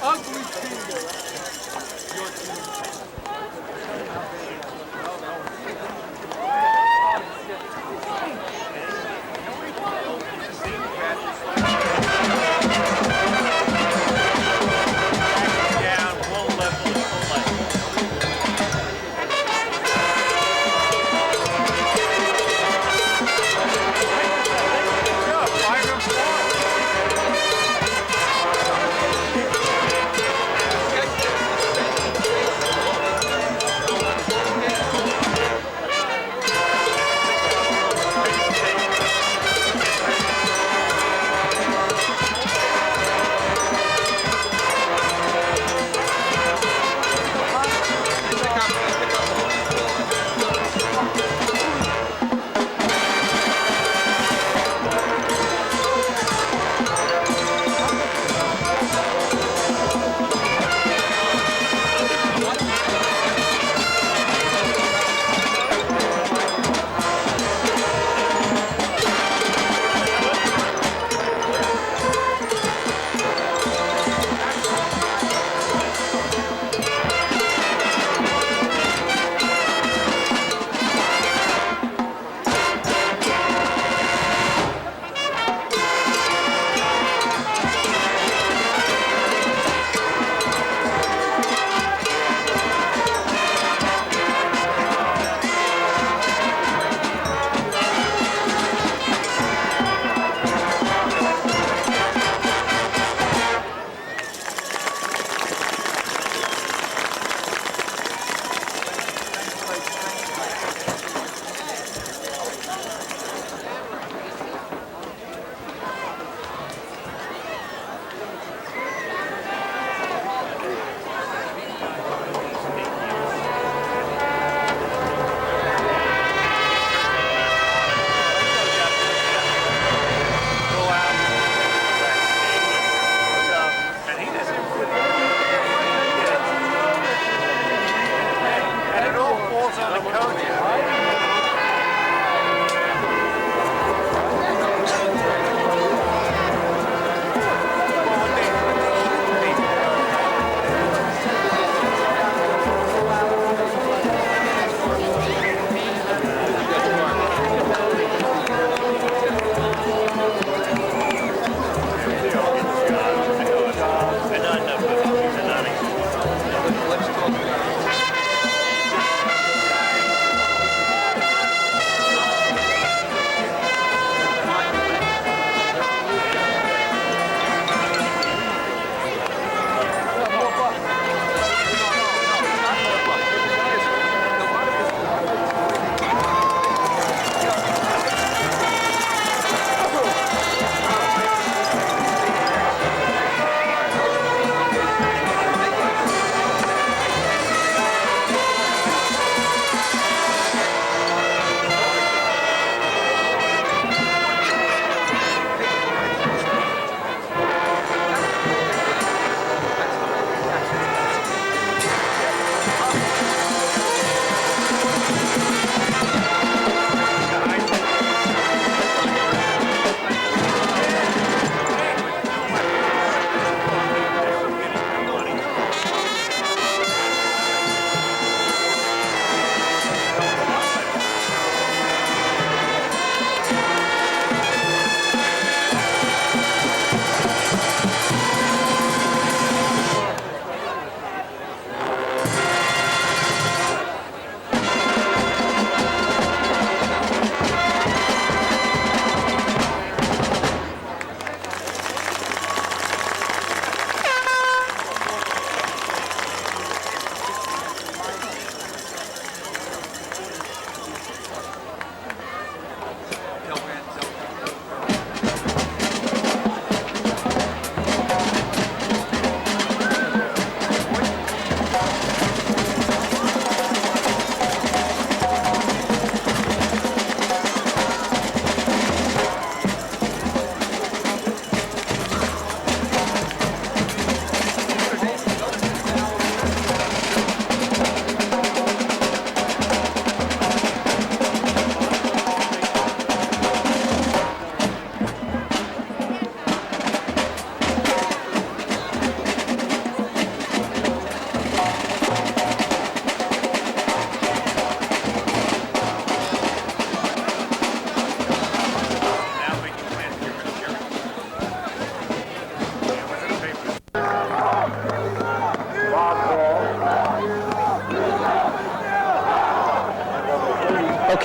ugly team. Your team.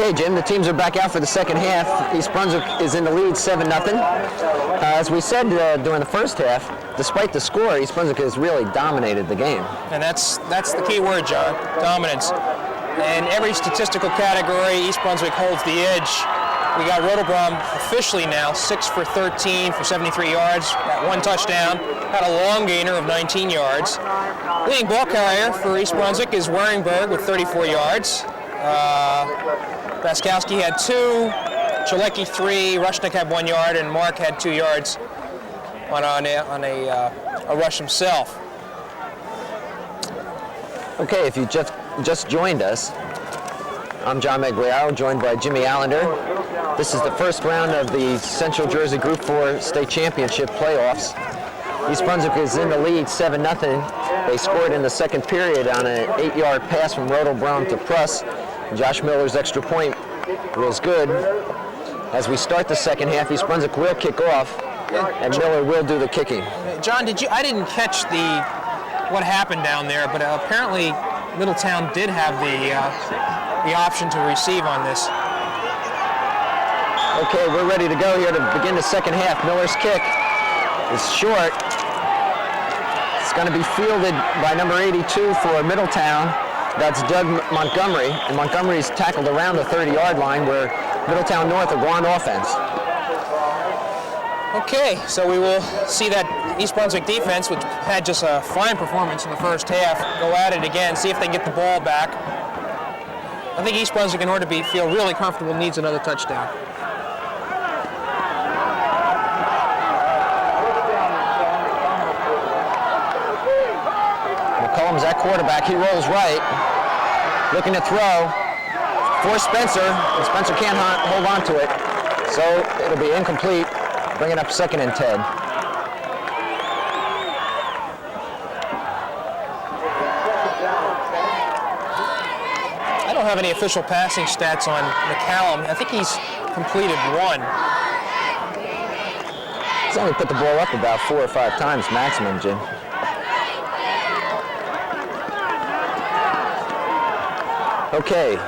Okay, Jim, the teams are back out for the second half. East Brunswick is in the lead 7-0. As we said during the first half, despite the score, East Brunswick has really dominated the game. And that's the key word, John, dominance. In every statistical category, East Brunswick holds the edge. We got Rotobrom officially now 6 for 13 for 73 yards, got 1 touchdown, had a long gainer of 19 yards. Leading ball carrier for East Brunswick is Waringberg with 34 yards. Baskowski had 2, Chalecki 3, Rushnick had 1 yard, and Mark had 2 yards on a rush himself. Okay, if you just joined us, I'm John Meggiolaro, joined by Jimmy Allinder. This is the first round of the Central Jersey Group 4 State Championship playoffs. East Brunswick is in the lead 7-0. They scored in the second period on an 8-yard pass from Rotobrom to Pruss. Josh Miller's extra point was good. As we start the second half, East Brunswick will kick off, and Miller will do the kicking. John, I didn't catch what happened down there, but apparently Middletown did have the option to receive on this. Okay, we're ready to go here to begin the second half. Miller's kick is short. It's going to be fielded by number 82 for Middletown. That's Doug Montgomery. And Montgomery's tackled around the 30-yard line where Middletown North are on offense. Okay, so we will see that East Brunswick defense, which had just a fine performance in the first half, go at it again, see if they can get the ball back. I think East Brunswick, in order to feel really comfortable, needs another touchdown. McCollum's at quarterback. He rolls right, looking to throw for Spencer, and Spencer can't hold on to it, so it'll be incomplete, bringing up 2nd and 10. I don't have any official passing stats on McCallum. I think he's completed 1. He's only put the ball up about 4 or 5 times maximum, Jim. Okay,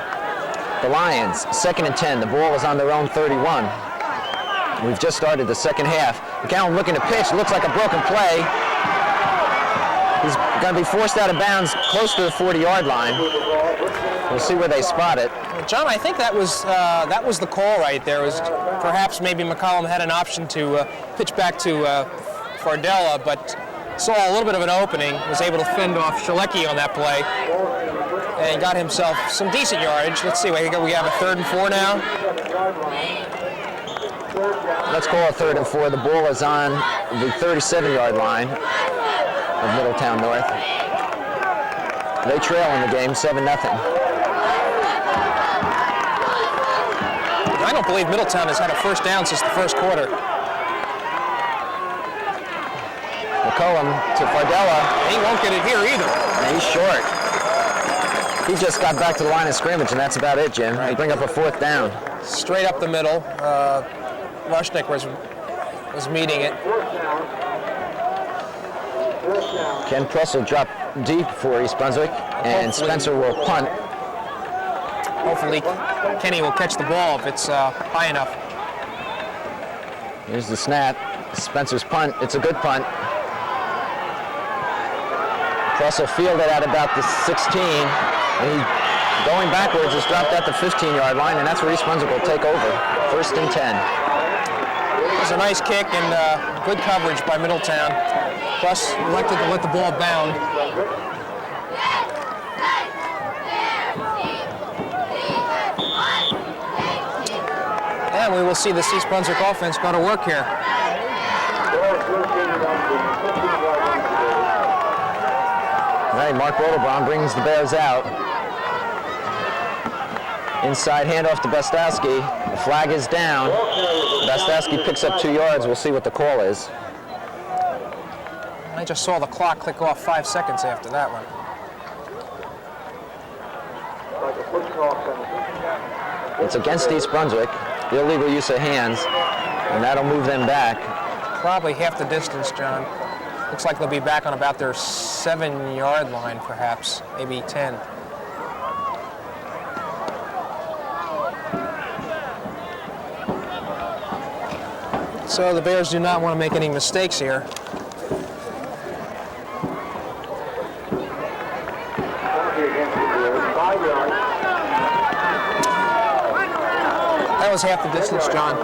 the Lions, 2nd and 10. The ball is on their own 31. We've just started the second half. McCallum looking to pitch, looks like a broken play. He's going to be forced out of bounds close to the 40-yard line. We'll see where they spot it. John, I think that was the call right there. It was perhaps maybe McCollum had an option to pitch back to Fardella, but saw a little bit of an opening, was able to fend off Chalecki on that play, and got himself some decent yardage. Let's see, we have a 3rd and 4 now. Let's call a 3rd and 4. The ball is on the 37-yard line of Middletown North. They trail in the game 7-0. I don't believe Middletown has had a first down since the first quarter. McCollum to Fardella. He won't get it here either. And he's short. He just got back to the line of scrimmage, and that's about it, Jim. They bring up a 4th down. Straight up the middle. Rushnick was meeting it. Ken Pruss will drop deep for East Brunswick, and Spencer will punt. Hopefully Kenny will catch the ball if it's high enough. Here's the snap. Spencer's punt. It's a good punt. Pruss will field it at about the 16, and he, going backwards, is dropped at the 15-yard line, and that's where East Brunswick will take over. 1st and 10. It was a nice kick and good coverage by Middletown. Pruss elected to let the ball bound. And we will see the East Brunswick offense go to work here. All right, Mark Rotobrom brings the Bears out. Inside handoff to Bestowski. The flag is down. Bestowski picks up 2 yards. We'll see what the call is. I just saw the clock click off 5 seconds after that one. It's against East Brunswick. Illegal use of hands, and that'll move them back. Probably half the distance, John. Looks like they'll be back on about their 7-yard line, perhaps, maybe 10. So the Bears do not want to make any mistakes here. That was half the distance, John.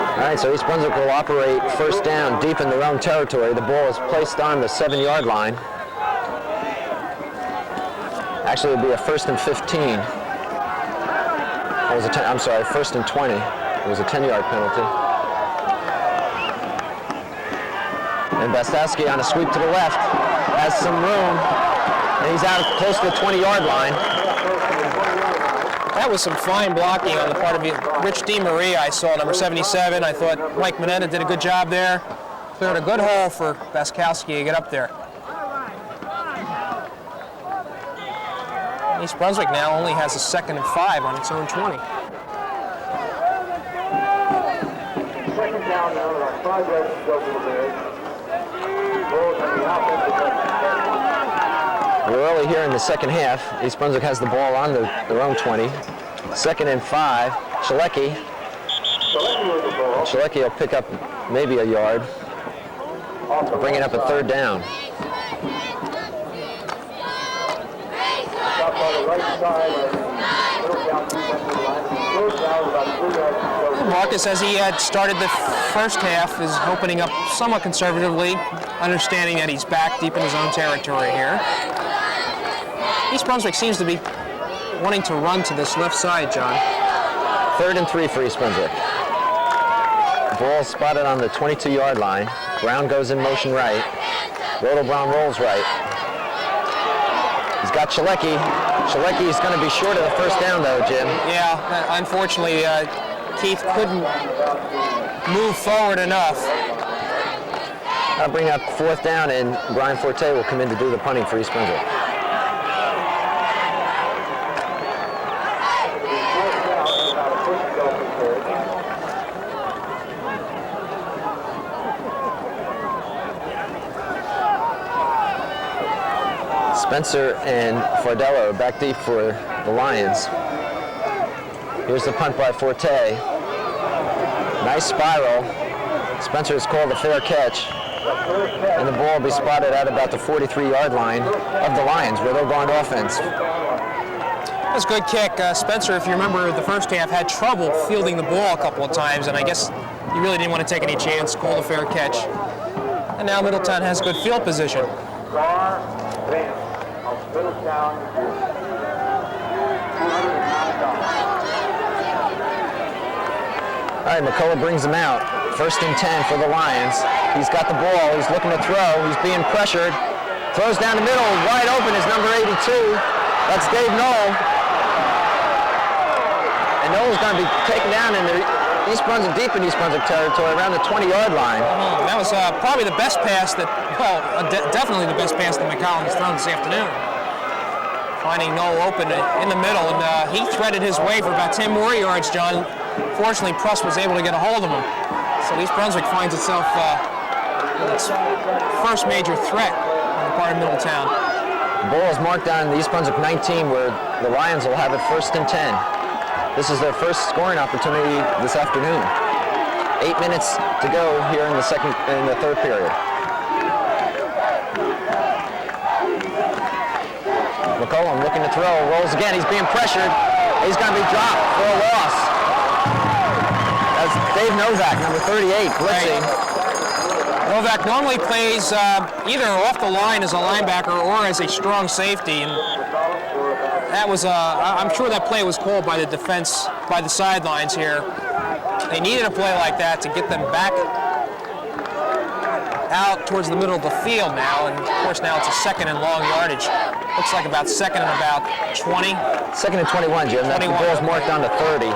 All right, so East Brunswick will operate first down deep in their own territory. The ball is placed on the 7-yard line. Actually, it would be a 1st and 15. It was a I'm sorry, 1st and 20. It was a 10-yard penalty. And Bastowski on a sweep to the left has some room, and he's out close to the 20-yard line. That was some fine blocking on the part of Rich DeMaria. I saw number 77. I thought Mike Mineta did a good job there. Cleared a good hole for Bastowski to get up there. East Brunswick now only has a 2nd and 5 on its own 20. Second down now on 5 yards to go for the Bears. Ball on the offensive end. We're early here in the second half. East Brunswick has the ball on their own 20. 2nd and 5. Shalecki. Shalecki will pick up maybe a yard. Bringing up a 3rd down. Stop on the right side of Middletown defensive line. Third down about 3 yards to go. Marcus, as he had started the first half, is opening up somewhat conservatively, understanding that he's back deep in his own territory here. East Brunswick seems to be wanting to run to this left side, John. 3rd and 3 for East Brunswick. Ball spotted on the 22-yard line. Brown goes in motion right. Roto Brown rolls right. He's got Shalecki. Shalecki is going to be short of the 1st down, though, Jim. Yeah, unfortunately, Keith couldn't move forward enough. I'll bring up 4th down, and Brian Forte will come in to do the punting for East Brunswick. Spencer and Fardello are back deep for the Lions. Here's the punt by Forte. Nice spiral. Spencer is called a fair catch. And the ball will be spotted at about the 43-yard line of the Lions, where they'll go on offense. That's a good kick. Spencer, if you remember, the first half had trouble fielding the ball a couple of times, and I guess he really didn't want to take any chance, called a fair catch. And now Middletown has good field position. Middletown, All right, McCullough brings him out. 1st and 10 for the Lions. He's got the ball. He's looking to throw. He's being pressured. Throws down the middle. Wide open is number 82. That's Dave Knoll. And Knoll's going to be taken down in the East Brunswick, deep in East Brunswick territory, around the 20-yard line. That was probably the best pass that, well, definitely the best pass that McCollum has thrown this afternoon. Finding Knoll open in the middle, and he threaded his way for about 10 more yards, John. Fortunately, Pruss was able to get a hold of him. So East Brunswick finds itself with its first major threat on the part of Middletown. The ball is marked on the East Brunswick 19, where the Lions will have it 1st and 10. This is their first scoring opportunity this afternoon. 8 minutes to go here in the 3rd period. McCollum looking to throw, rolls again. He's being pressured. He's going to be dropped for a loss. That's Dave Novak, number 38, blitzing. Novak normally plays either off the line as a linebacker or as a strong safety, and that was I'm sure that play was called by the defense by the sidelines here. They needed a play like that to get them back out towards the middle of the field now, and of course now it's a 2nd and long yardage. Looks like about 2nd and about 20. 2nd and 21, Jim. The ball's marked down to 30.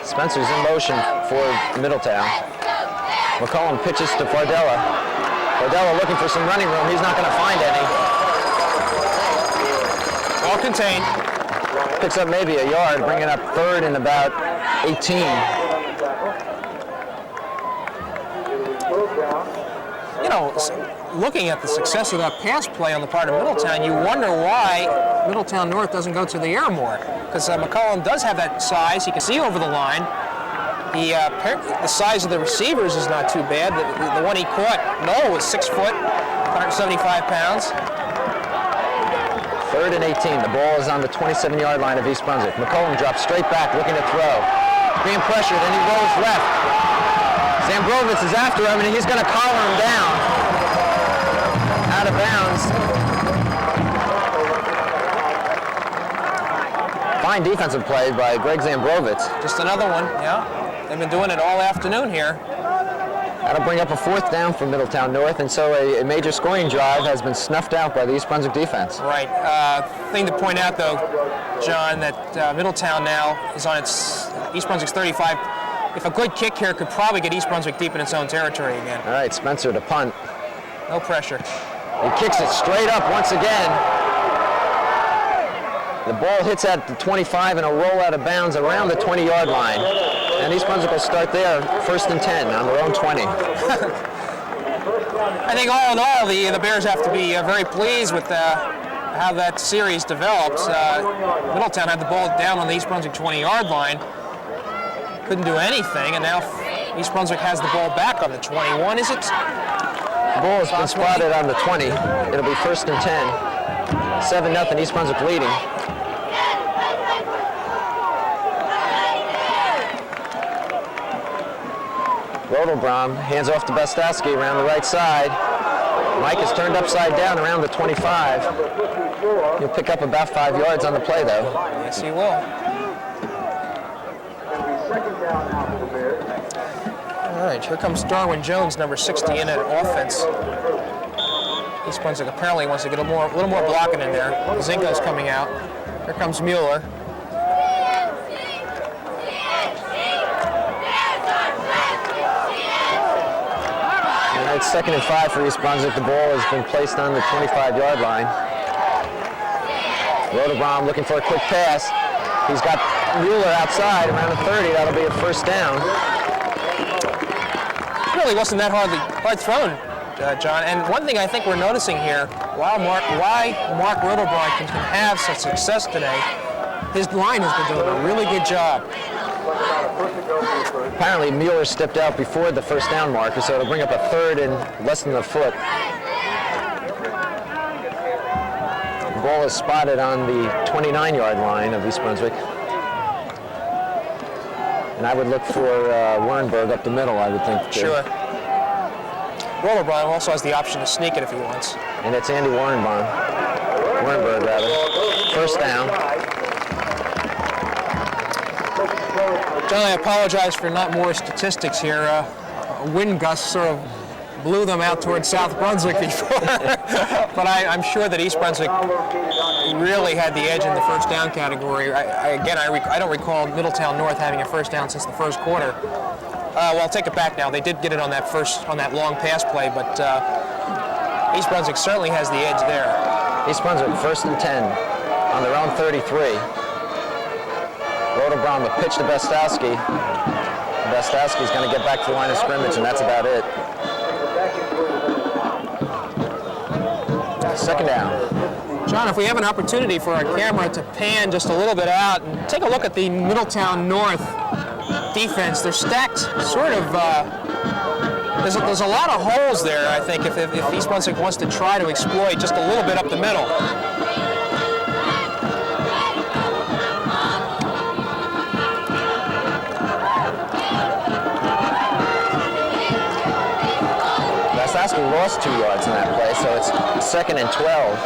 Spencer's in motion for Middletown. McCollum pitches to Fardella. Fardella looking for some running room. He's not going to find any. All contained. Picks up maybe a yard, bringing up 3rd and about 18. You know, looking at the success of that pass play on the part of Middletown, you wonder why Middletown North doesn't go to the air more. Because McCollum does have that size. He can see over the line. The size of the receivers is not too bad. The one he caught, Noel, was 6 foot, 175 pounds. 3rd and 18. The ball is on the 27-yard line of East Brunswick. McCollum drops straight back, looking to throw. Being pressured, and he rolls left. Zambrovitz is after him, and he's going to collar him down. Out of bounds. Fine defensive play by Greg Zambrovitz. Just another one, yeah. They've been doing it all afternoon here. That'll bring up a 4th down for Middletown North, and so a major scoring drive has been snuffed out by the East Brunswick defense. Right. Thing to point out, though, John, that Middletown now is on its East Brunswick's 35. If a good kick here could probably get East Brunswick deep in its own territory again. All right, Spencer to punt. No pressure. He kicks it straight up once again. The ball hits at the 25 and a roll out of bounds around the 20-yard line. And East Brunswick will start there, 1st and 10 on their own 20. I think all in all, the Bears have to be very pleased with how that series developed. Middletown had the ball down on the East Brunswick 20-yard line. Couldn't do anything, and now East Brunswick has the ball back on the 21, is it? The ball has been spotted on the 20. It'll be 1st and 10. 7-0 East Brunswick leading. Rodelbrom hands off to Bestowski around the right side. Mike is turned upside down around the 25. He'll pick up about 5 yards on the play, though. Yes, he will. All right, here comes Darwin Jones, number 60, in at offense. East Brunswick apparently wants to get a little more blocking in there. Zinko's coming out. Here comes Mueller. And it's 2nd and 5 for East Brunswick. The ball has been placed on the 25-yard line. Rodelbrom looking for a quick pass. He's got Mueller outside around the 30. That'll be a 1st down. It really wasn't that hard thrown, John. And one thing I think we're noticing here, why Mark Rodelbrom can have such success today, his line has been doing a really good job. Apparently Mueller stepped out before the 1st down marker, so it'll bring up a 3rd and less than a foot. The ball is spotted on the 29-yard line of East Brunswick. And I would look for Wernberg up the middle, I would think. Sure. Rodelbrom also has the option to sneak it if he wants. And it's Andy Wernberg, rather. 1st down. John, I apologize for not more statistics here. A wind gust sort of blew them out towards South Brunswick before. But I'm sure that East Brunswick really had the edge in the 1st down category. I don't recall Middletown North having a 1st down since the 1st quarter. Well, I'll take it back now. They did get it on that long pass play, but East Brunswick certainly has the edge there. East Brunswick 1st and 10 on their own 33. Rodelbrom a pitch to Bestowski. Bestowski's going to get back to the line of scrimmage, and that's about it. 2nd down. John, if we have an opportunity for our camera to pan just a little bit out and take a look at the Middletown North defense, they're stacked sort of, there's a lot of holes there, I think, if East Brunswick wants to try to exploit just a little bit up the middle. Bestowski lost 2 yards in that play, so it's 2nd and 12.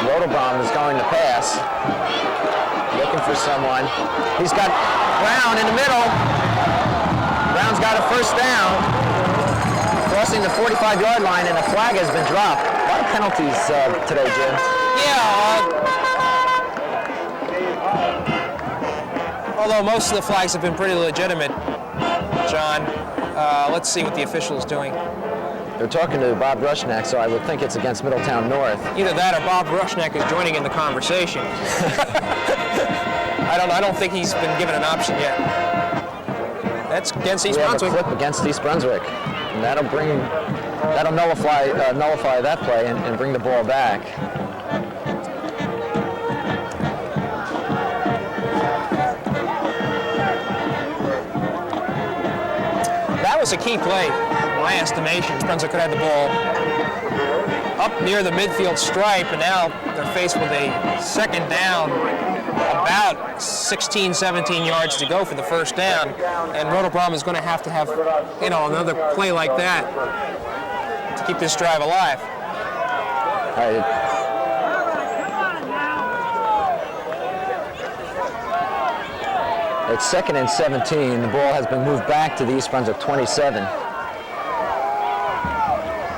Rodelbrom is going to pass. Looking for someone. He's got Brown in the middle. Brown's got a 1st down. Crossing the 45-yard line, and a flag has been dropped. A lot of penalties today, Jim. Yeah. Although most of the flags have been pretty legitimate, John. Let's see what the official is doing. They're talking to Bob Rushneck, so I would think it's against Middletown North. Either that or Bob Rushneck is joining in the conversation. I don't think he's been given an option yet. That's against East Brunswick. We have a clip against East Brunswick. And that'll nullify that play and bring the ball back. That was a key play, in my estimation. Brunswick could have the ball up near the midfield stripe, and now they're faced with a second down, about 16, 17 yards to go for the first down, and Rotterdam is going to have, another play like that to keep this drive alive. All right. It's 2nd and 17. The ball has been moved back to the East Brunswick 27.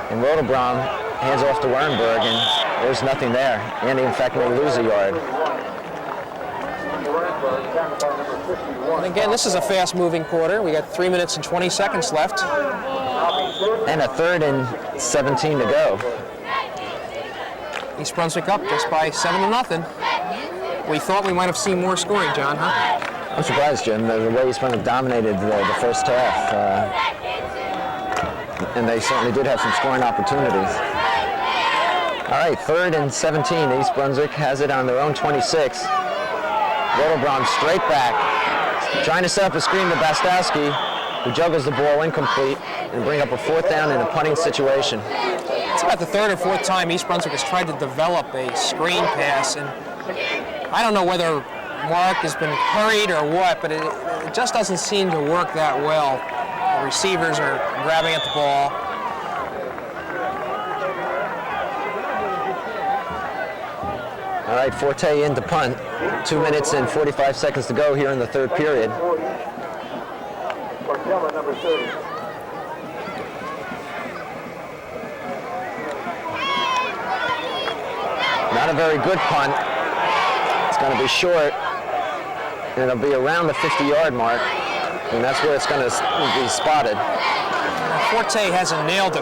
And Rotterdam hands off to Wernberg, and there's nothing there. And he, in fact, may lose a yard. And again, this is a fast-moving quarter. We got 3 minutes and 20 seconds left. And a 3rd and 17 to go. East Brunswick up just by 7-0. We thought we might have seen more scoring, John, huh? I'm surprised, Jim, the way East Brunswick dominated the first half. And they certainly did have some scoring opportunities. All right, 3rd and 17. East Brunswick has it on their own 26. Rotterdam straight back, trying to set up a screen to Bastowski, who juggles the ball incomplete and bring up a 4th down in a punting situation. It's about the 3rd or 4th time East Brunswick has tried to develop a screen pass, and I don't know whether Mark has been hurried or what, but it just doesn't seem to work that well. The receivers are grabbing at the ball. All right, Forte in to punt. 2 minutes and 45 seconds to go here in the 3rd period. Number 30. Not a very good punt. It's going to be short, and it'll be around the 50-yard mark, and that's where it's going to be spotted. Forte hasn't nailed a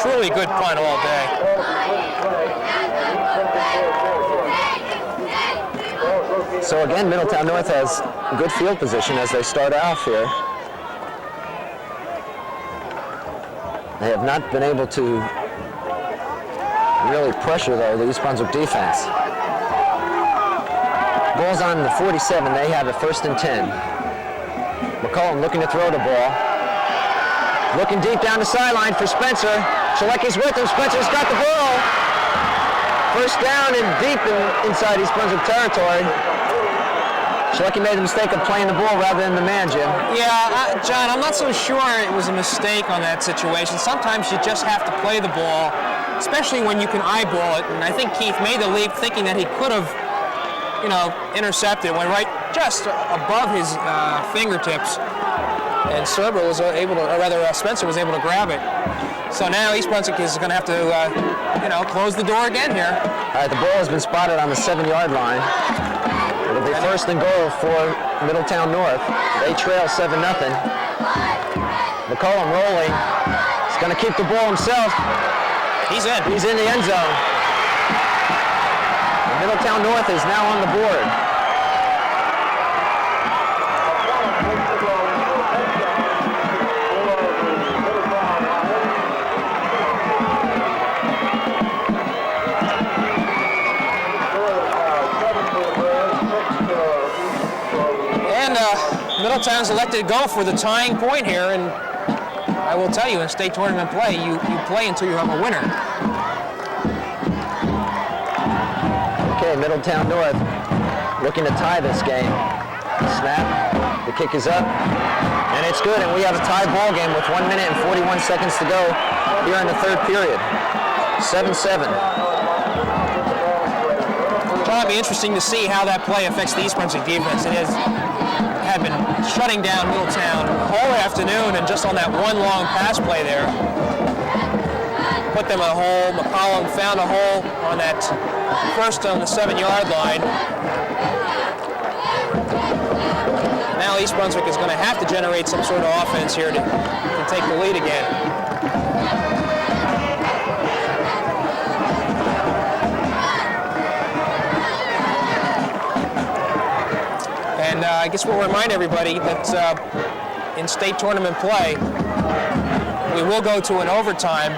truly good punt all day. So again, Middletown North has good field position as they start off here. They have not been able to really pressure, though, the East Brunswick defense. Ball's on the 47. They have it 1st and 10. McCollum looking to throw the ball. Looking deep down the sideline for Spencer. Shalecki's with him. Spencer's got the ball. 1st down and deep inside East Brunswick territory. Shalecki made the mistake of playing the ball rather than the man, Jim. Yeah, John, I'm not so sure it was a mistake on that situation. Sometimes you just have to play the ball, especially when you can eyeball it. And I think Keith made the leap thinking that he could have, intercepted. Went right just above his fingertips. And Spencer was able to grab it. So now East Brunswick is going to have to, close the door again here. All right, the ball has been spotted on the 7-yard line. It'll be 1st and goal for Middletown North. They trail 7-0. McCollum rolling. He's going to keep the ball himself. He's in. He's in the end zone. And Middletown North is now on the board. Middletown's elected to go for the tying point here, and I will tell you, in state tournament play, you play until you have a winner. Okay, Middletown North looking to tie this game. Snap, the kick is up, and it's good, and we have a tie ball game with 1 minute and 41 seconds to go here in the 3rd period. 7-7. It'll be interesting to see how that play affects the East Brunswick defense. It had been shutting down Middletown all afternoon, and just on that one long pass play there, put them in a hole. McCollum found a hole on that 1st on the 7-yard line. Now East Brunswick is going to have to generate some sort of offense here to take the lead again. And I guess we'll remind everybody that in state tournament play, we will go to an overtime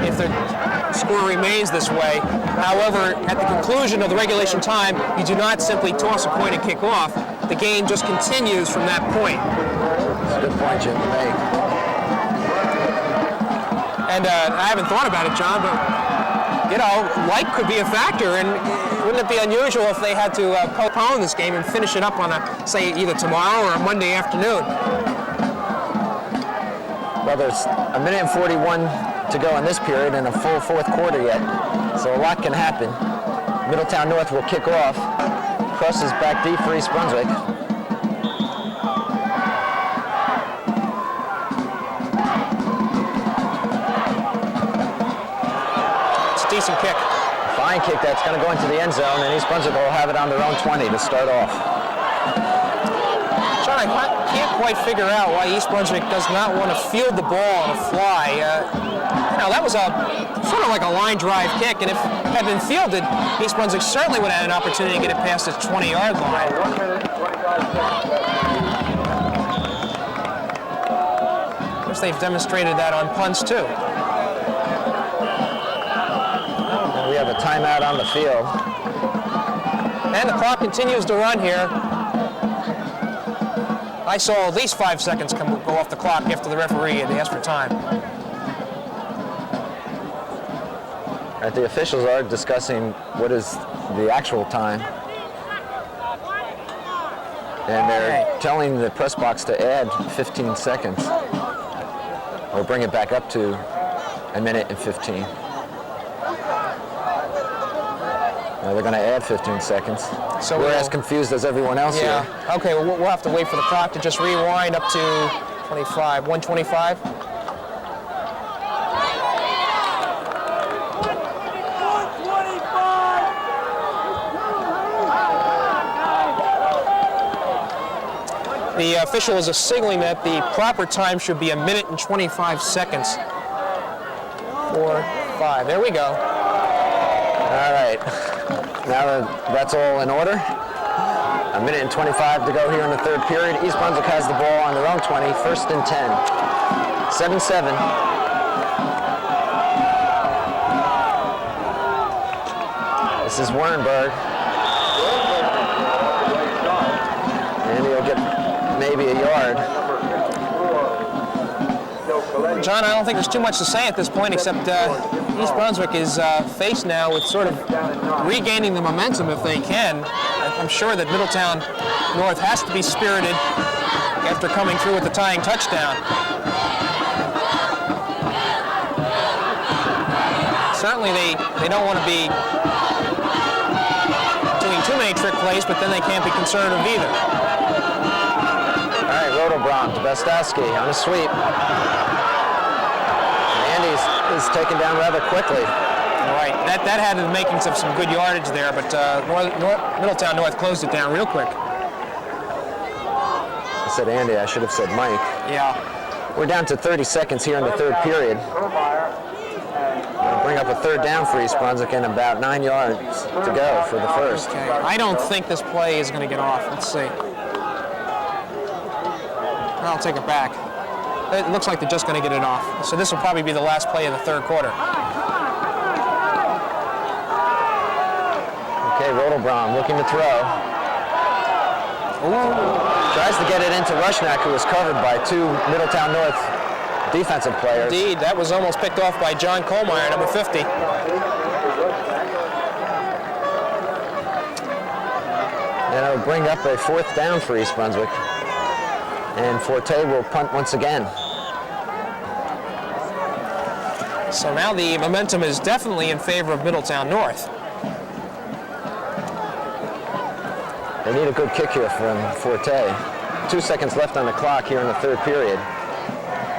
if the score remains this way. However, at the conclusion of the regulation time, you do not simply toss a coin and kick off. The game just continues from that point. That's a good point, Jim, to make. And I haven't thought about it, John, but, you know, light could be a factor, and wouldn't it be unusual if they had to postpone this game and finish it up on, say, either tomorrow or a Monday afternoon? Well, there's a minute and 41 to go in this period and a full fourth quarter yet, so a lot can happen. Middletown North will kick off. Crosses back deep for East Brunswick. It's a decent kick. Fine kick that's going to go into the end zone, and East Brunswick will have it on their own 20 to start off. John, I can't quite figure out why East Brunswick does not want to field the ball on a fly. You know, that was a sort of like a line drive kick, and if it had been fielded, East Brunswick certainly would have had an opportunity to get it past the 20-yard line. 1 minute, 25 seconds. Of course, they've demonstrated that on punts, too. And we have a timeout on the field. And the clock continues to run here. I saw at least 5 seconds go off the clock after the referee had asked for time. Right, the officials are discussing what is the actual time. And they're telling the press box to add 15 seconds. Or bring it back up to a minute and 15. Now they're going to add 15 seconds. So we're as confused as everyone else here. Okay, well, we'll have to wait for the clock to just rewind up to 25, 125. The officials are signaling that the proper time should be a minute and 25 seconds. 4, 5. There we go. All right. Now that that's all in order, a minute and 25 to go here in the third period. East Brunswick has the ball on their own 20, first and 10. 7-7. This is Wernberg. And he'll get maybe a yard. John, I don't think there's too much to say at this point, except East Brunswick is faced now with sort of regaining the momentum if they can. I'm sure that Middletown North has to be spirited after coming through with the tying touchdown. Certainly they don't want to be doing too many trick plays, but then they can't be conservative either. All right, Rotobrom to Bestowski on a sweep. Andy's is taken down rather quickly. Right, that had the makings of some good yardage there, but Middletown North closed it down real quick. I said Andy, I should have said Mike. Yeah. We're down to 30 seconds here in the third period. We'll bring up a third down for East Brunswick and about 9 yards to go for the first. Okay. I don't think this play is going to get off. Let's see. I'll take it back. It looks like they're just going to get it off. So this will probably be the last play of the third quarter. Okay, Rotobrom looking to throw. Ooh. Tries to get it into Rushnack, who was covered by two Middletown North defensive players. Indeed, that was almost picked off by John Kohlmeyer, number 50. And it'll bring up a fourth down for East Brunswick. And Forte will punt once again. So now the momentum is definitely in favor of Middletown North. They need a good kick here from Forte. 2 seconds left on the clock here in the third period.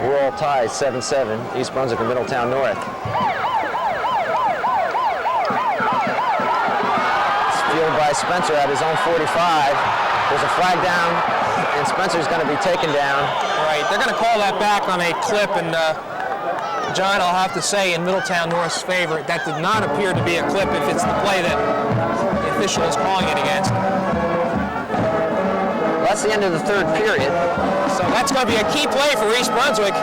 We're all tied, 7-7, East Brunswick and Middletown North. It's fielded by Spencer at his own 45. There's a flag down, and Spencer's going to be taken down. Right, they're going to call that back on a clip, and John, I'll have to say, in Middletown North's favor, that did not appear to be a clip if it's the play that the official is calling it against. That's the end of the third period. So that's going to be a key play for East Brunswick.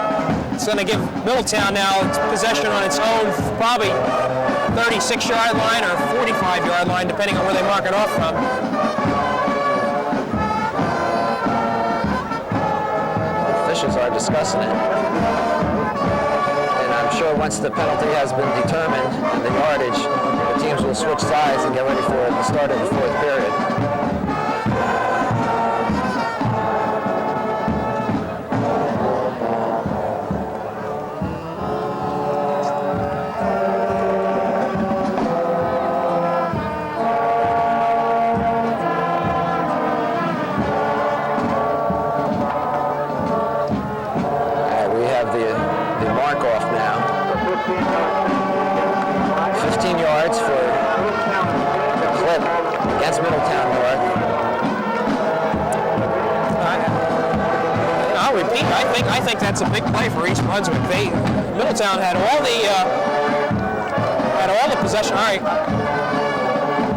It's going to give Middletown now possession on its own, probably 36-yard line or 45-yard line, depending on where they mark it off from. Officials are discussing it. And I'm sure once the penalty has been determined and the yardage, the teams will switch sides and get ready for the start of the fourth period. The mark off now. 15 yards for the clip against Middletown North. I'll repeat. I think that's a big play for East Brunswick. Middletown had all the possession. All right.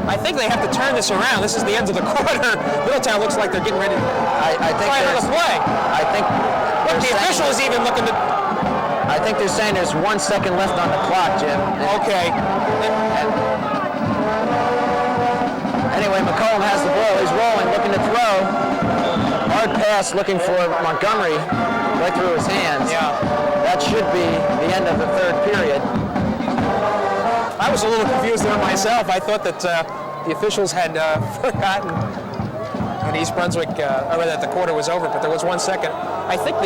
I think they have to turn this around. This is the end of the quarter. Middletown looks like they're getting ready to try another play. I think the official is even looking to. I think they're saying there's 1 second left on the clock, Jim. Okay. Anyway, McCollum has the ball. He's rolling, looking to throw. Hard pass, looking for Montgomery, right through his hands. Yeah. That should be the end of the third period. I was a little confused there myself. I thought that the officials had forgotten that East Brunswick, or that the quarter was over, but there was 1 second. I think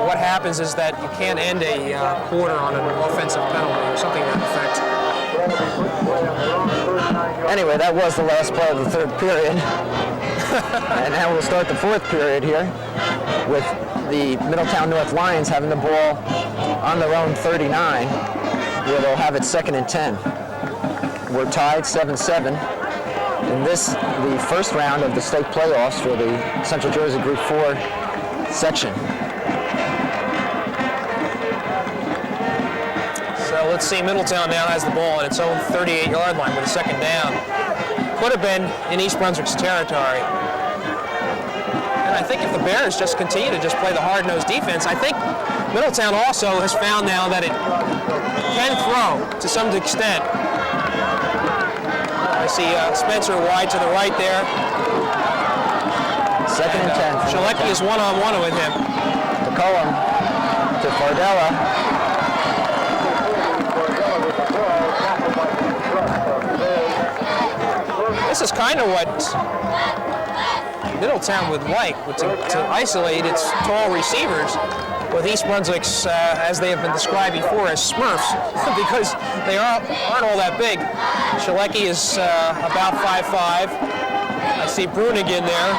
what happens is that you can't end a quarter on an offensive penalty or something to that effect. Anyway, that was the last play of the third period. And now we'll start the fourth period here with the Middletown North Lions having the ball on their own 39, where they'll have it 2nd and 10. We're tied 7-7. In this, the first round of the state playoffs for the Central Jersey Group 4 section. So let's see, Middletown now has the ball on its own 38-yard line with a 2nd down. Could have been in East Brunswick's territory. And I think if the Bears just continue to just play the hard-nosed defense, I think Middletown also has found now that it can throw to some extent. I see Spencer wide to the right there. 2nd and 10. Shalecki is one-on-one with him. McCollum to Fardella. This is kind of what Middletown would like, to isolate its tall receivers with East Brunswick's, as they have been described before, as Smurfs, because they aren't all that big. Shalecki is about 5'5". I see Brunigan there.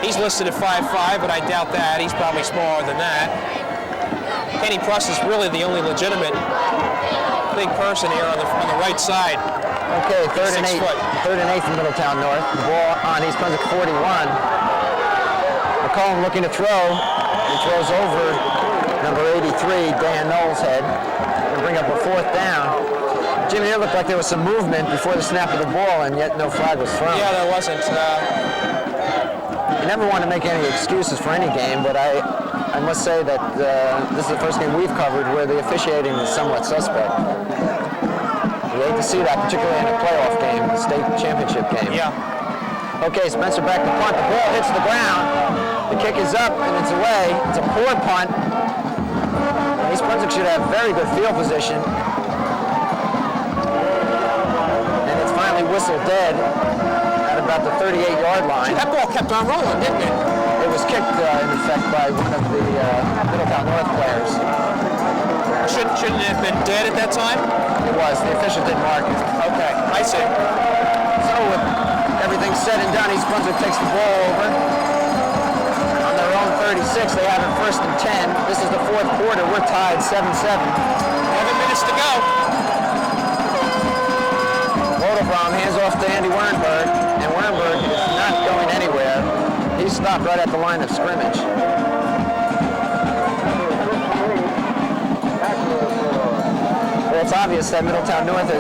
He's listed at 5'5", but I doubt that. He's probably smaller than that. Kenny Pruss is really the only legitimate big person here on the right side. Okay, 3rd and 8. 3rd and 8 from Middletown North. The ball on East Brunswick 41. McCollum looking to throw. He throws over number 83, Dan Knowles' head. And bring up a 4th down. Jimmy, it looked like there was some movement before the snap of the ball, and yet no flag was thrown. Yeah, there wasn't. You never want to make any excuses for any game, but I must say that this is the first game we've covered where the officiating is somewhat suspect. You hate to see that, particularly in a playoff game, the state championship game. Yeah. Okay, Spencer back to punt. The ball hits the ground. The kick is up and it's away. It's a poor punt. East Brunswick should have very good field position. And it's finally whistled dead at about the 38-yard line. That ball kept on rolling, didn't it? It was kicked, in effect, by one of the Middletown North players. Shouldn't it have been dead at that time? It was. The official didn't mark it. Okay, I see. So with everything said and done, East Brunswick takes the ball over. On their own 36, they have it 1st and 10. This is the fourth quarter. We're tied 7-7. 11 minutes to go. Rodelbaum hands off to Andy Wernberg, and Wernberg is not going anywhere. He's stopped right at the line of scrimmage. Well, it's obvious that Middletown North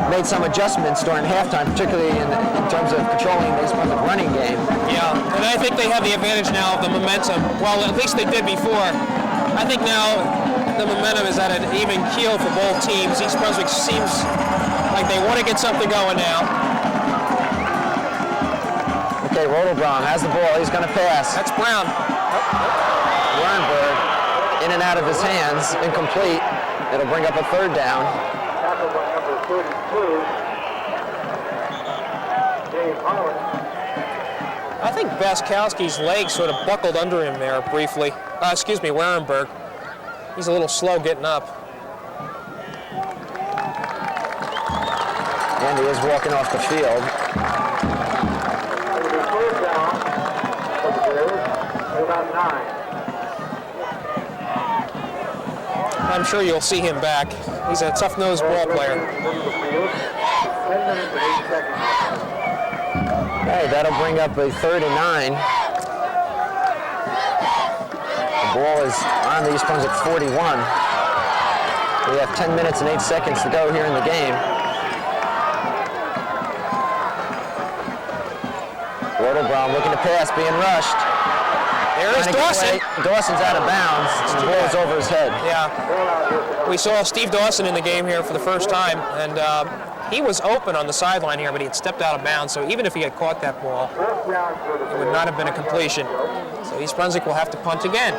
made some adjustments during halftime, particularly in terms of controlling the East Brunswick running game. Yeah, and I think they have the advantage now of the momentum. Well, at least they did before. I think now the momentum is at an even keel for both teams. East Brunswick seems like they want to get something going now. Okay, Rodelbaum has the ball. He's going to pass. That's Brown. Wernberg in and out of his hands, incomplete. It'll bring up a third down. Tackled by number 32, Dave Holland. I think Baskowski's leg sort of buckled under him there briefly. Excuse me, Wernberg. He's a little slow getting up. And he is walking off the field. It'll be third down for the Bears at about 9. I'm sure you'll see him back. He's a tough-nosed ball player. 10 minutes and 8 seconds. Okay, that'll bring up a 3rd and 9. The ball is on the East Brunswick 41. We have 10 minutes and 8 seconds to go here in the game. Rodelbaum looking to pass, being rushed. There is Dawson. Dawson's out of bounds, and the ball is over his head. Yeah. We saw Steve Dawson in the game here for the first time, and he was open on the sideline here, but he had stepped out of bounds, so even if he had caught that ball, it would not have been a completion. So East Brunswick will have to punt again.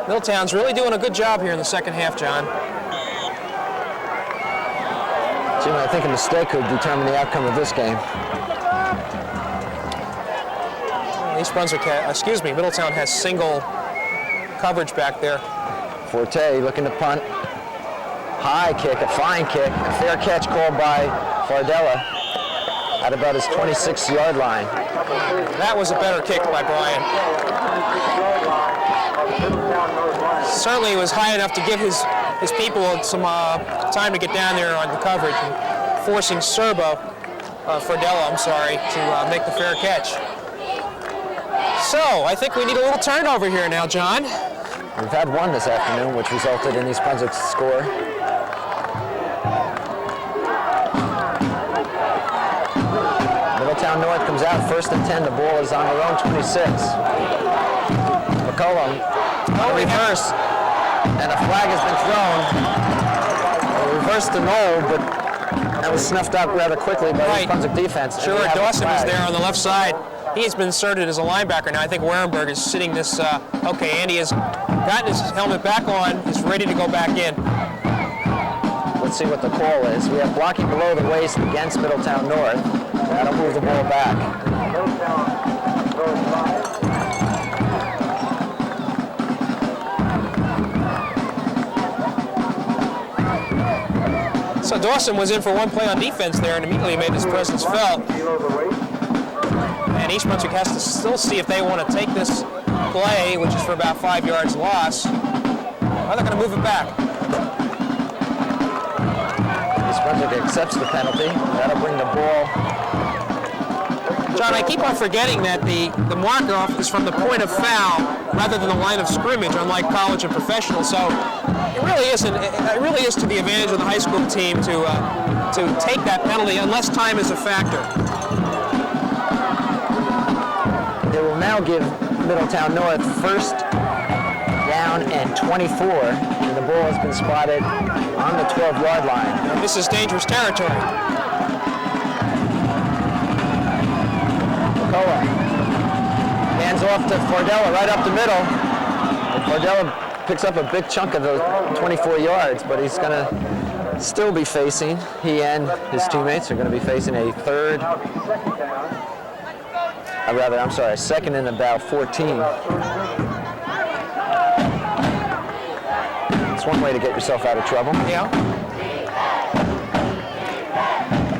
Middletown's really doing a good job here in the second half, John. Jim, I think a mistake could determine the outcome of this game. East Brunswick, Middletown has single coverage back there. Forte looking to punt. High kick, a fine kick, a fair catch called by Fardella at about his 26-yard line. That was a better kick by Brian. Certainly it was high enough to give his people some time to get down there on the coverage, and forcing Fardella, to make the fair catch. So, I think we need a little turnover here now, John. We've had one this afternoon, which resulted in East Brunswick's score. Middletown North comes out, 1st and 10. The ball is on their own 26. McCullum, reverse, and a flag has been thrown. Reverse to Knoll, but that was snuffed out rather quickly by the East Brunswick defense. Sure, Dawson was there on the left side. He has been inserted as a linebacker now. I think Wernberg is sitting this, okay, Andy has gotten his helmet back on, is ready to go back in. Let's see what the call is. We have blocking below the waist against Middletown North. That'll move the ball back. So Dawson was in for one play on defense there and immediately made his presence felt. And East Brunswick has to still see if they want to take this play, which is for about 5 yards loss, or they're going to move it back. East Brunswick accepts the penalty. That'll bring the ball. John, I keep on forgetting that the mark-off is from the point of foul rather than the line of scrimmage, unlike college and professional. So it really is to the advantage of the high school team to take that penalty unless time is a factor. They will now give Middletown North 1st down and 24, and the ball has been spotted on the 12-yard line. Now, this is dangerous territory. McCullough hands off to Fardella right up the middle. And Fardella picks up a big chunk of those 24 yards, but he's going to still be facing, he and his teammates are going to be facing a 2nd and about 14. It's one way to get yourself out of trouble. Yeah.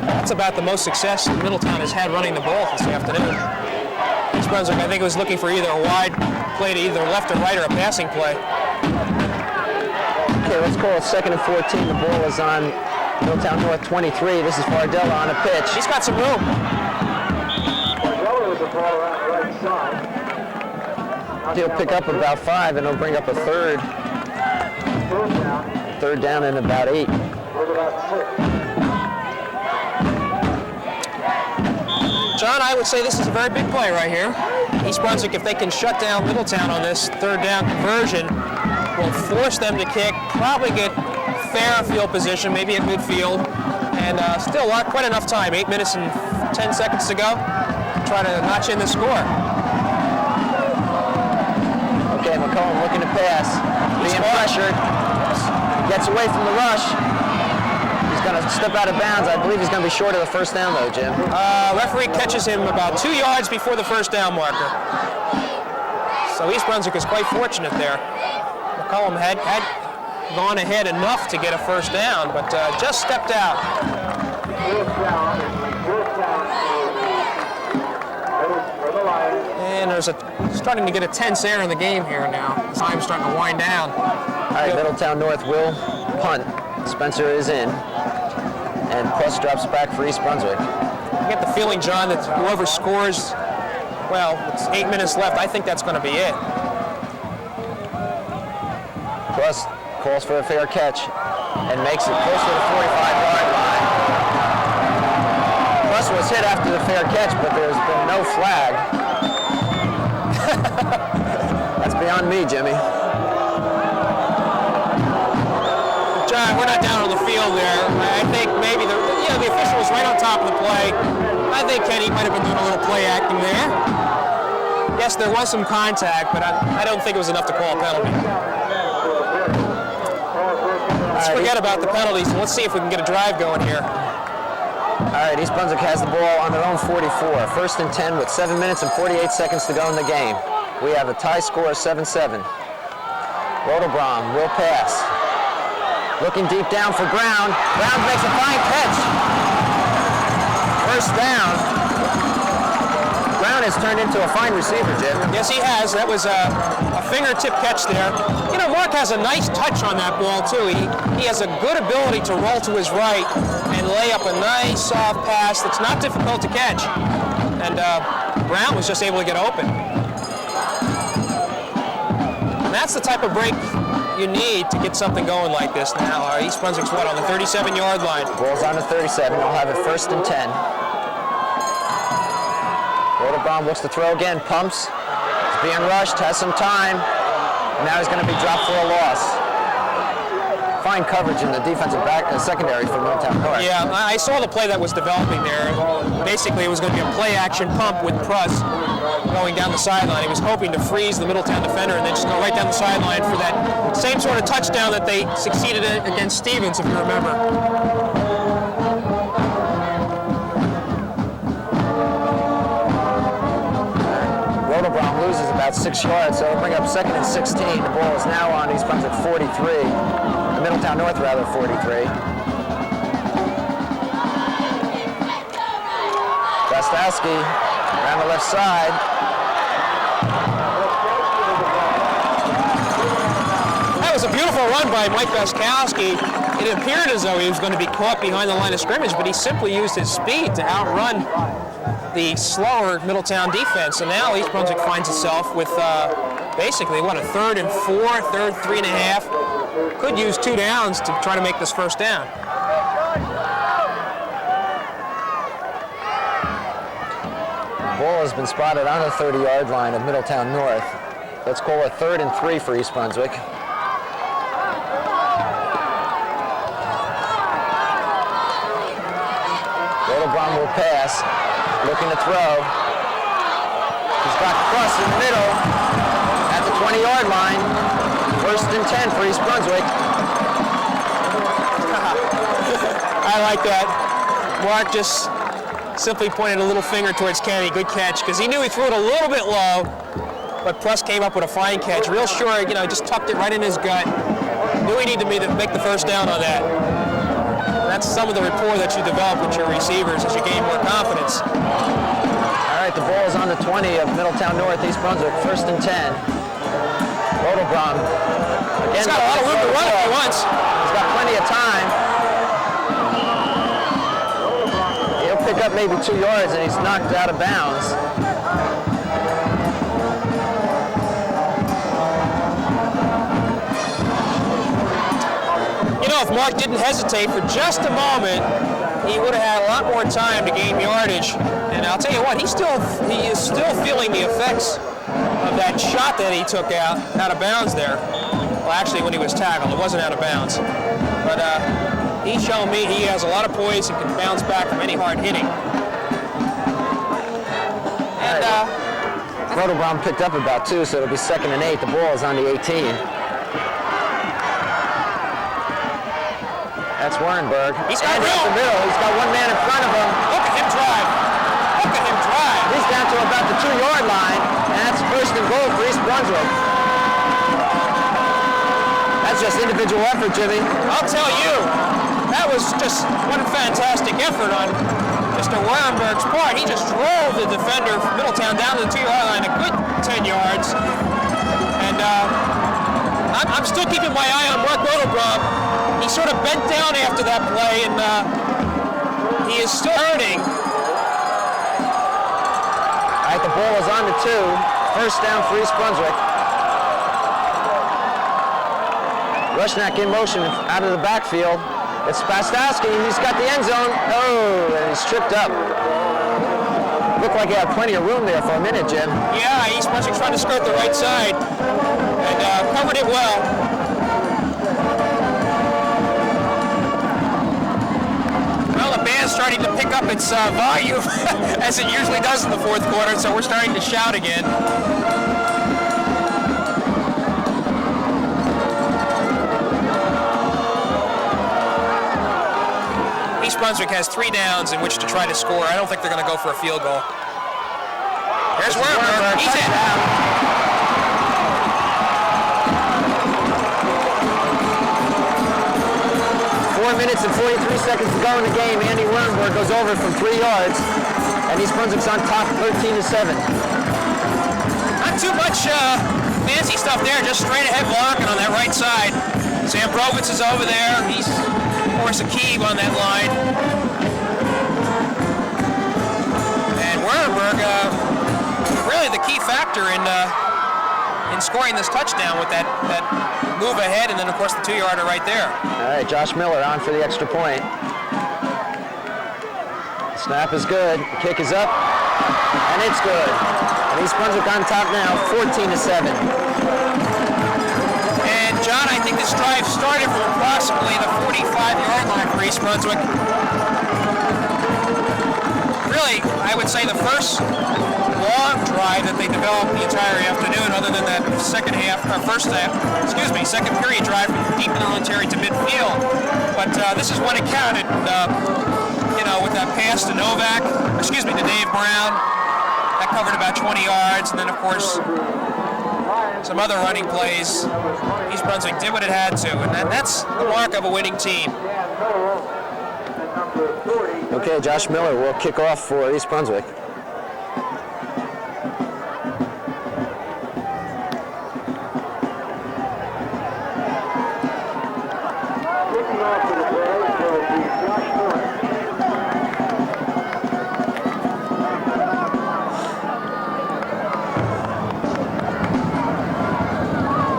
That's about the most success Middletown has had running the ball this afternoon. East Brunswick, I think, was looking for either a wide play to either left or right or a passing play. Okay, let's call it 2nd and 14. The ball is on Middletown North 23. This is Fardella on a pitch. He's got some room. Fardella with the ball around the right side. He'll pick up about 5, and he'll bring up a third. 3rd down and about 8. with about 6. John, I would say this is a very big play right here. East Brunswick, if they can shut down Middletown on this third down conversion, will force them to kick, probably get fair field position, maybe at midfield, and still quite enough time, 8 minutes and 10 seconds to go, try to notch in the score. Okay, McCollum looking to pass, being pressured, gets away from the rush. He's going to step out of bounds. I believe he's going to be short of the first down though, Jim. Referee catches him about 2 yards before the first down marker. So East Brunswick is quite fortunate there. McCollum had gone ahead enough to get a first down, but just stepped out. And there's starting to get a tense air in the game here now. Time's starting to wind down. All right, Middletown North will punt. Spencer is in, and Plus drops back for East Brunswick. I get the feeling, John, that whoever scores, well, it's 8 minutes left. I think that's going to be it. Plus calls for a fair catch and makes it close to the 45-yard line. Plus was hit after the fair catch, but there's been no flag. That's beyond me, Jimmy. John, we're not down on the field there. I think maybe the official was right on top of the play. I think Kenny might have been doing a little play acting there. Yes, there was some contact, but I don't think it was enough to call a penalty. Let's forget about the penalties and let's see if we can get a drive going here. All right, East Brunswick has the ball on their own 44. First and 10 with 7 minutes and 48 seconds to go in the game. We have a tie score of 7-7. Rodelbaum will pass. Looking deep down for Brown. Brown makes a fine catch. First down. Brown has turned into a fine receiver, Jim. Yes, he has. That was a fingertip catch there. You know, Mark has a nice touch on that ball, too. He has a good ability to roll to his right and lay up a nice soft pass that's not difficult to catch. And Brown was just able to get open. And that's the type of break you need to get something going like this now. East Brunswick's on the 37-yard line. Ball's on the 37. They'll have it first and 10. Rodelbaum looks to throw again. Pumps. He's being rushed. Has some time. And now he's going to be dropped for a loss. Fine coverage in the defensive secondary for Middletown North. Yeah, I saw the play that was developing there. Basically, it was going to be a play-action pump with Pruss going down the sideline. He was hoping to freeze the Middletown defender and then just go right down the sideline for that same sort of touchdown that they succeeded in against Stevens, if you remember. Rodelbaum loses about 6 yards, so it'll bring up second and 16. The ball is now on East Brunswick 43. Middletown North, rather, 43. Gostowski around the left side. That was a beautiful run by Mike Gostowski. It appeared as though he was going to be caught behind the line of scrimmage, but he simply used his speed to outrun the slower Middletown defense. And now East Brunswick finds itself with basically, a third and 4, third 3.5. Could use 2 downs to try to make this first down. Ball has been spotted on the 30-yard line of Middletown North. Let's call a 3rd and 3 for East Brunswick. Rodelbaum will pass, looking to throw. He's got Cross in the middle at the 20-yard line. First and 10 for East Brunswick. I like that. Mark just simply pointed a little finger towards Kenny. Good catch, because he knew he threw it a little bit low, but Pruss came up with a fine catch. Real sure, just tucked it right in his gut. Knew he needed to make the first down on that. That's some of the rapport that you develop with your receivers as you gain more confidence. All right, the ball is on the 20 of Middletown North, East Brunswick. First and 10. Rodelbaum. He's got a lot of room to run if he wants. He's got plenty of time. He'll pick up maybe 2 yards, and he's knocked out of bounds. if Mark didn't hesitate for just a moment, he would have had a lot more time to gain yardage. And I'll tell you what, he is still feeling the effects of that shot that he took out of bounds there. Well, actually, when he was tackled, it wasn't out of bounds. But he's shown me he has a lot of poise and can bounce back from any hard hitting. And Rotobaum picked up about 2, so it'll be 2nd and 8. The ball is on the 18. That's Warrenberg. He's got and room. up the middle. He's got one man in front of him. Look at him drive. Look at him drive. He's down to about the 2-yard line, and that's 1st and goal for East Brunswick. That's just individual effort, Jimmy. I'll tell you, that was just one fantastic effort on Mr. Warrenberg's part. He just drove the defender from Middletown down to the 2-yard line, a good 10 yards. And I'm still keeping my eye on Mark Rotobaum. He sort of bent down after that play, and he is still earning. All right, the ball is on the 2. 1st down for East Brunswick. Rushnak in motion out of the backfield. It's Spastowski. He's got the end zone. Oh, and he's tripped up. Looked like he had plenty of room there for a minute, Jim. Yeah, East Brunswick trying to skirt the right side and covered it well. Well, the band's starting to pick up its volume as it usually does in the 4th quarter, so we're starting to shout again. East Brunswick has 3 downs in which to try to score. I don't think they're going to go for a field goal. There's Warrenberg. He's in. 4 minutes and 43 seconds to go in the game. Andy Warrenberg goes over from 3 yards, and East Brunswick's on top 13-7. Not too much fancy stuff there, just straight ahead blocking on that right side. Sam Brovitz is over there. He's, of course, a key on that line. And Warrenberg, really the key factor in scoring this touchdown with that move ahead, and then, of course, the 2-yarder right there. All right, Josh Miller on for the extra point. Snap is good. The kick is up, and it's good. And East Brunswick on top now, 14-7. And John, I think this drive started from approximately the 45-yard line for East Brunswick. Secondly, I would say the first long drive that they developed the entire afternoon, other than that second period drive from deep in the military to midfield. But this is when it counted, with that pass to to Dave Brown. That covered about 20 yards, and then of course some other running plays. East Brunswick did what it had to, and that's the mark of a winning team. Okay, Josh Miller will kick off for East Brunswick.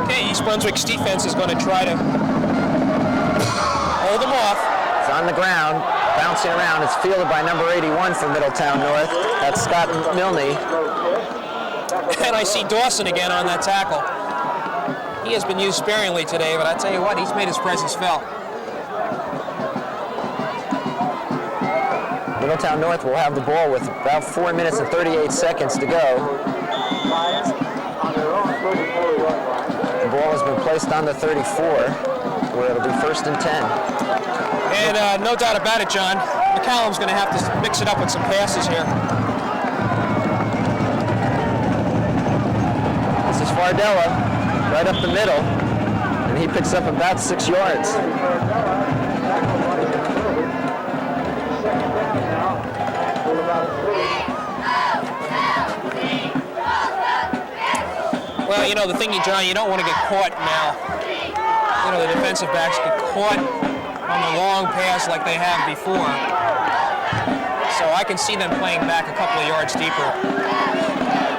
Okay, East Brunswick's defense is going to try to hold them off. It's on the ground, bouncing around. It's fielded by number 81 from Middletown North. That's Scott Milne. And I see Dawson again on that tackle. He has been used sparingly today, but I tell you what, he's made his presence felt. Middletown North will have the ball with about 4 minutes and 38 seconds to go. The ball has been placed on the 34, where it'll be 1st and 10. And no doubt about it, John, McCallum's going to have to mix it up with some passes here. This is Fardella, right up the middle, and he picks up about 6 yards. Well, the thing, John, you don't want to get caught now. The defensive backs get caught on the long pass like they have before. So I can see them playing back a couple of yards deeper.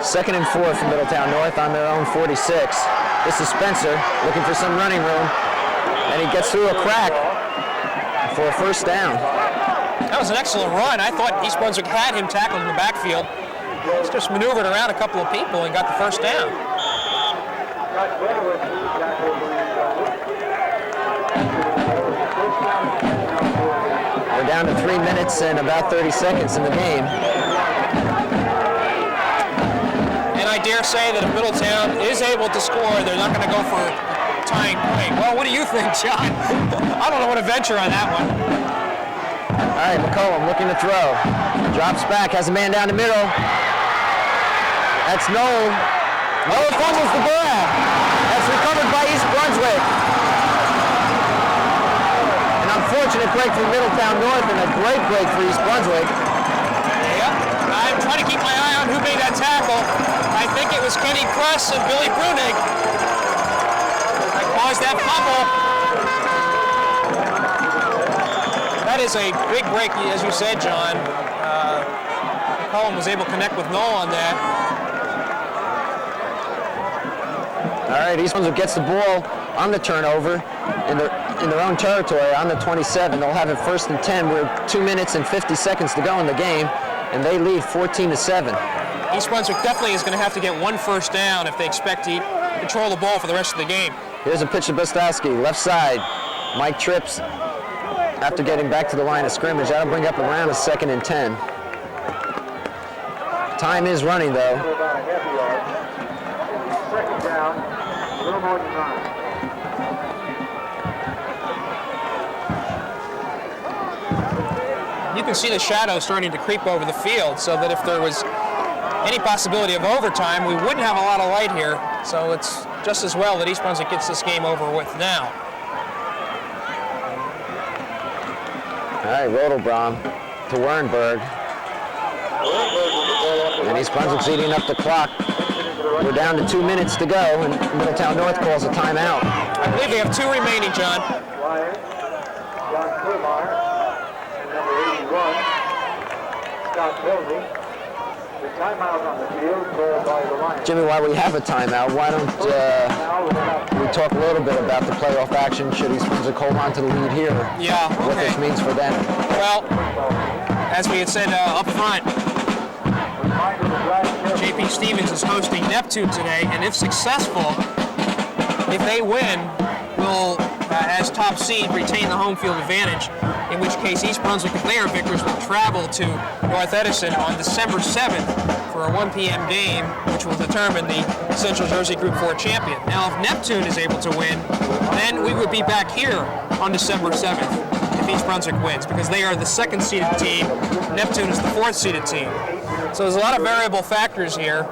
2nd and 4 from Middletown North on their own 46. This is Spencer looking for some running room, and he gets through a crack. for a first down. That was an excellent run. I thought East Brunswick had him tackled in the backfield. He's just maneuvered around a couple of people and got the first down. We're down to 3 minutes and about 30 seconds in the game. And I dare say that if Middletown is able to score, they're not going to go for a tying play. Well, what do you think, John? I don't know what to venture on that one. All right, McCollum looking to throw. Drops back, has a man down the middle. That's Noel. Noel fumbles the ball. That's recovered by East Brunswick. An unfortunate break for Middletown North and a great break for East Brunswick. Yep, I'm trying to keep my eye on who made that tackle. I think it was Kenny Press and Billy Brunig. That caused that fumble. That is a big break, as you said, John. McCollum was able to connect with Noel on that. All right, East Brunswick gets the ball on the turnover in their own territory on the 27. They'll have it 1st and 10. We're 2 minutes and 50 seconds to go in the game, and they lead 14-7. East Brunswick definitely is going to have to get one first down if they expect to control the ball for the rest of the game. Here's a pitch to Bostowski, left side. Mike trips after getting back to the line of scrimmage. That'll bring up around a 2nd and 10. Time is running, though. About a half yard. 2nd down, a little more than 9. You can see the shadow starting to creep over the field, so that if there was any possibility of overtime, we wouldn't have a lot of light here. So it's just as well that East Brunswick gets this game over with now. All right, Rodelbaum to Wernberg. And East Brunswick's eating up the clock. We're down to 2 minutes to go, and Middletown North calls a timeout. I believe we have 2 remaining, John. Lions, John Kurmeyer, and number 81, Scott Pilsey. The timeout on the field called by the Lions. Jimmy, while we have a timeout, why don't we talk a little bit about the playoff action? Should East Brunswick hold on to the lead here? Yeah, okay. What this means for them? Well, as we had said up front, J.P. Stevens is hosting Neptune today, and if successful, if they win, will, as top seed, retain the home field advantage, in which case East Brunswick, if they are victors, will travel to North Edison on December 7th for a 1 p.m. game, which will determine the Central Jersey Group 4 champion. Now, if Neptune is able to win, then we would be back here on December 7th if East Brunswick wins, because they are the 2nd seeded team. Neptune is the 4th seeded team. So there's a lot of variable factors here.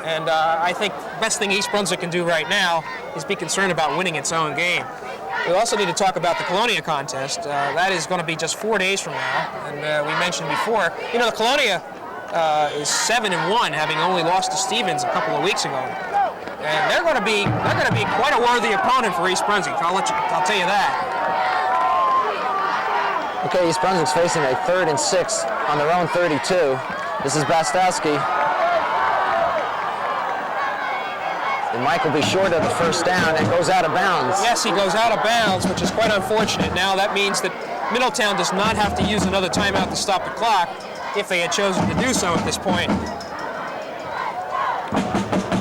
And I think the best thing East Brunswick can do right now is be concerned about winning its own game. We also need to talk about the Colonia contest. That is going to be just 4 days from now. And we mentioned before, you know, the Colonia is 7-1, having only lost to Stevens a couple of weeks ago. And they're going to be quite a worthy opponent for East Brunswick. I'll tell you that. Okay, East Brunswick's facing a 3rd and 6 on their own 32. This is Bastowski. And Mike will be short of the first down and goes out of bounds. Yes, he goes out of bounds, which is quite unfortunate. Now that means that Middletown does not have to use another timeout to stop the clock if they had chosen to do so at this point.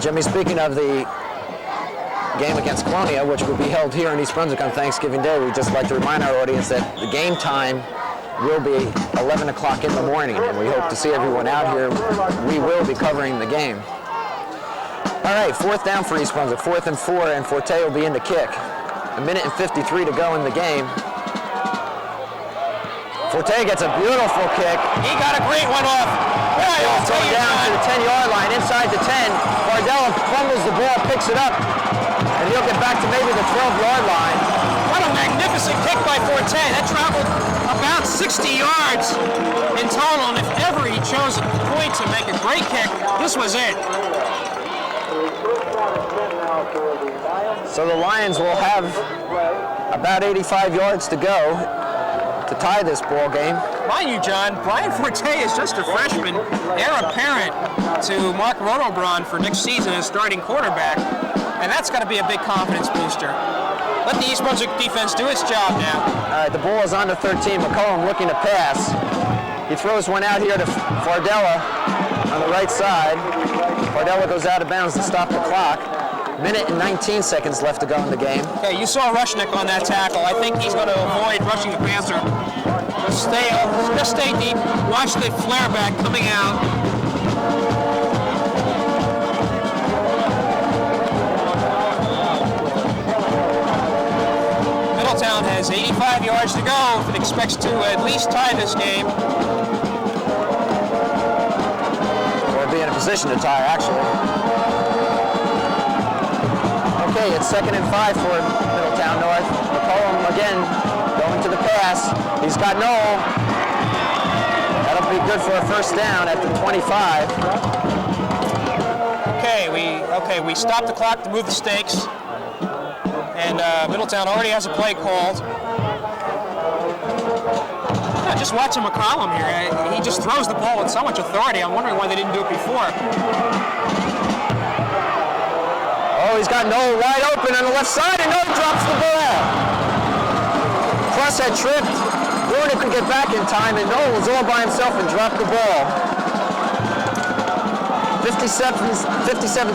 Jimmy, speaking of the game against Colonia, which will be held here in East Brunswick on Thanksgiving Day, we'd just like to remind our audience that the game time will be 11 o'clock in the morning, and we hope to see everyone out here. We will be covering the game. All right, 4th down for East Brunswick, 4th and 4, and Forte will be in to kick. 1 minute and 53 to go in the game. Forte gets a beautiful kick. He got a great one off. It's going down to the 10-yard line, inside the 10. Bardella fumbles the ball, picks it up, and he'll get back to maybe the 12-yard line. What a magnificent kick by Forte. That traveled about 60 yards in total, and if ever he chose a point to make a great kick, this was it. So the Lions will have about 85 yards to go to tie this ball game. Mind you, John, Brian Forte is just a freshman, heir apparent to Mark Rodelbaum for next season as starting quarterback, and that's got to be a big confidence booster. let the East Brunswick defense do its job now. All right, the ball is on to 13. McCollum looking to pass. He throws one out here to Fardella on the right side. Fardella goes out of bounds to stop the clock. Minute and 19 seconds left to go in the game. Okay, you saw Rushnick on that tackle. I think he's going to avoid rushing the passer. Just stay deep. Watch the flare back coming out. Middletown has 85 yards to go if it expects to at least tie this game. Or be in a position to tie, actually. Okay, it's 2nd and 5 for Middletown North. McCollum again going to the pass. He's got Noel. That'll be good for a first down at the 25. Okay, we stopped the clock to move the stakes. And Middletown already has a play called. Yeah, just watching McCollum here. He just throws the ball with so much authority. I'm wondering why they didn't do it before. Oh, he's got Noel wide open on the left side, and Noel drops the ball. Plus had tripped. Warner could get back in time, and Noel was all by himself and dropped the ball. 57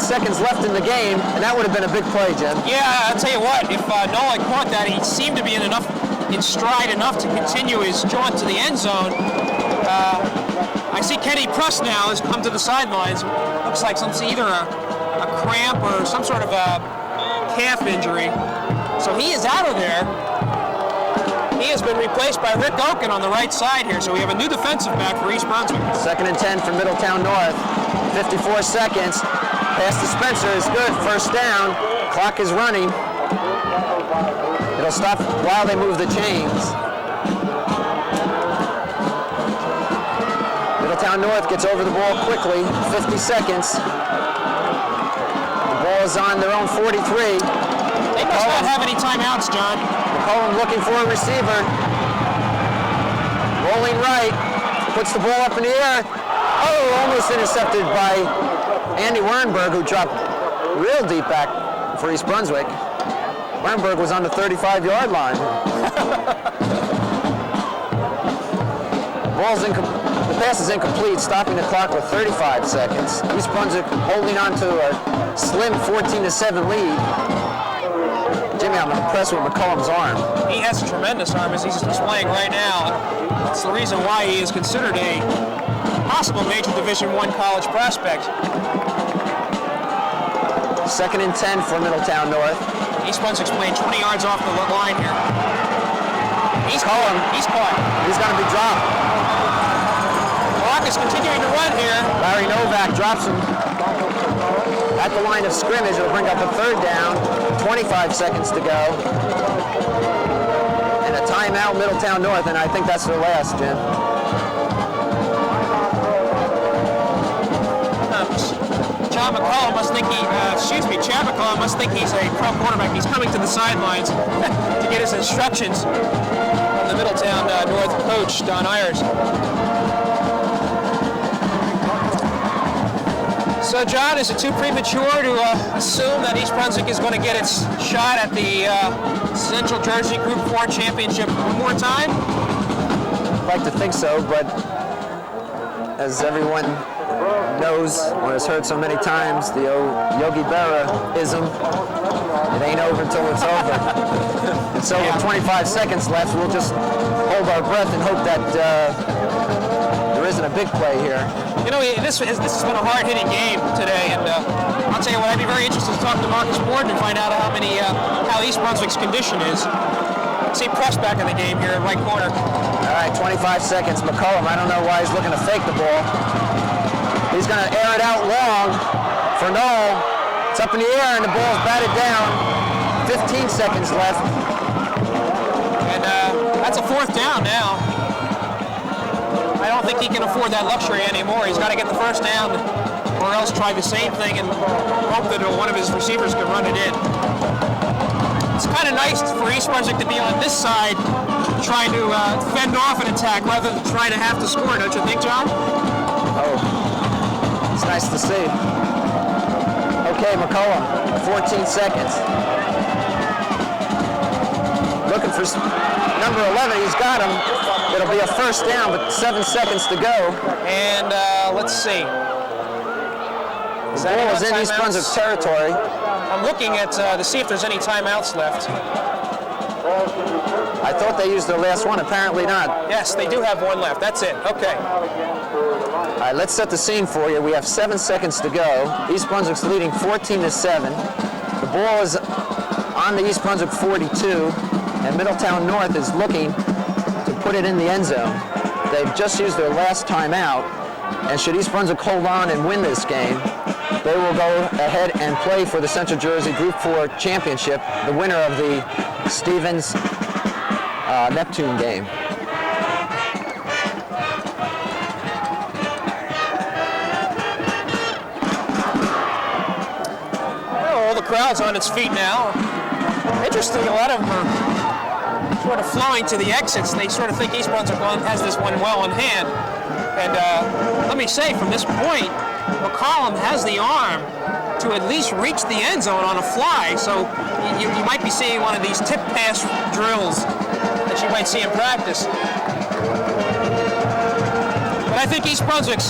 seconds left in the game, and that would have been a big play, Jim. Yeah, I'll tell you what, if Noel had caught that, he seemed to be in stride enough to continue his jaunt to the end zone. I see Kenny Pruss now has come to the sidelines. Looks like either a cramp or some sort of a calf injury. So he is out of there. He has been replaced by Rick Oken on the right side here, so we have a new defensive back for East Brunswick. 2nd and 10 for Middletown North. 54 seconds. Pass to Spencer is good. First down. Clock is running. It'll stop while they move the chains. Middletown North gets over the ball quickly. 50 seconds. The ball is on their own 43. They must not have any timeouts, John. McCollum looking for a receiver. Rolling right. Puts the ball up in the air. Oh, almost intercepted by Andy Wernberg, who dropped real deep back for East Brunswick. Wernberg was on the 35-yard line. The pass is incomplete, stopping the clock with 35 seconds. East Brunswick holding on to a slim 14-7 lead. Jimmy, I'm impressed with McCollum's arm. He has a tremendous arm, as he's displaying right now. That's the reason why he is considered a possible major Division I college prospect. 2nd and 10 for Middletown North. East Brunswick's playing 20 yards off the line here. He's caught. He's going to be dropped. Clock is continuing to run here. Larry Novak drops him at the line of scrimmage. It'll bring up a 3rd down. 25 seconds to go. And a timeout, Middletown North, and I think that's their last, Jim. Chad McCollum must think he's a pro quarterback. He's coming to the sidelines to get his instructions from the Middletown North coach, Don Ayers. So, John, is it too premature to assume that East Brunswick is going to get its shot at the Central Jersey Group 4 Championship one more time? I'd like to think so, but as everyone knows or has heard so many times, the Yogi Berra-ism, it ain't over until it's over. And so with 25 seconds left, we'll just hold our breath and hope that there isn't a big play here. You know, this has been a hard-hitting game today, and I'll tell you what, I'd be very interested to talk to Marcus Borden and find out how East Brunswick's condition is. See Press back in the game here in right corner. All right, 25 seconds. McCollum, I don't know why he's looking to fake the ball. He's going to air it out long for Noel. It's up in the air, and the ball's batted down. 15 seconds left. And that's a 4th down now. I don't think he can afford that luxury anymore. He's got to get the first down, or else try the same thing and hope that one of his receivers can run it in. It's kind of nice for East Brunswick to be on this side, trying to fend off an attack rather than trying to have to score, don't you think, John? Oh, it's nice to see. Okay, McCollum, 14 seconds. looking for number 11. He's got him. It'll be a first down, but 7 seconds to go. And let's see. The ball is in East Brunswick territory. I'm looking at to see if there's any timeouts left. I thought they used their last one. Apparently not. Yes, they do have one left. That's it. Okay. All right, let's set the scene for you. We have 7 seconds to go. East Brunswick's leading 14-7. The ball is on the East Brunswick 42, and Middletown North is looking to put it in the end zone. They've just used their last timeout, and should East Brunswick hold on and win this game, they will go ahead and play for the Central Jersey Group 4 Championship, the winner of the Stevens Neptune game. Well, all the crowd's on its feet now. Interesting, a lot of them are sort of flowing to the exits. They sort of think East Brunswick has this one well in hand. And let me say, from this point, McCollum has the arm to at least reach the end zone on a fly. So you might be seeing one of these tip pass drills that you might see in practice. But I think East Brunswick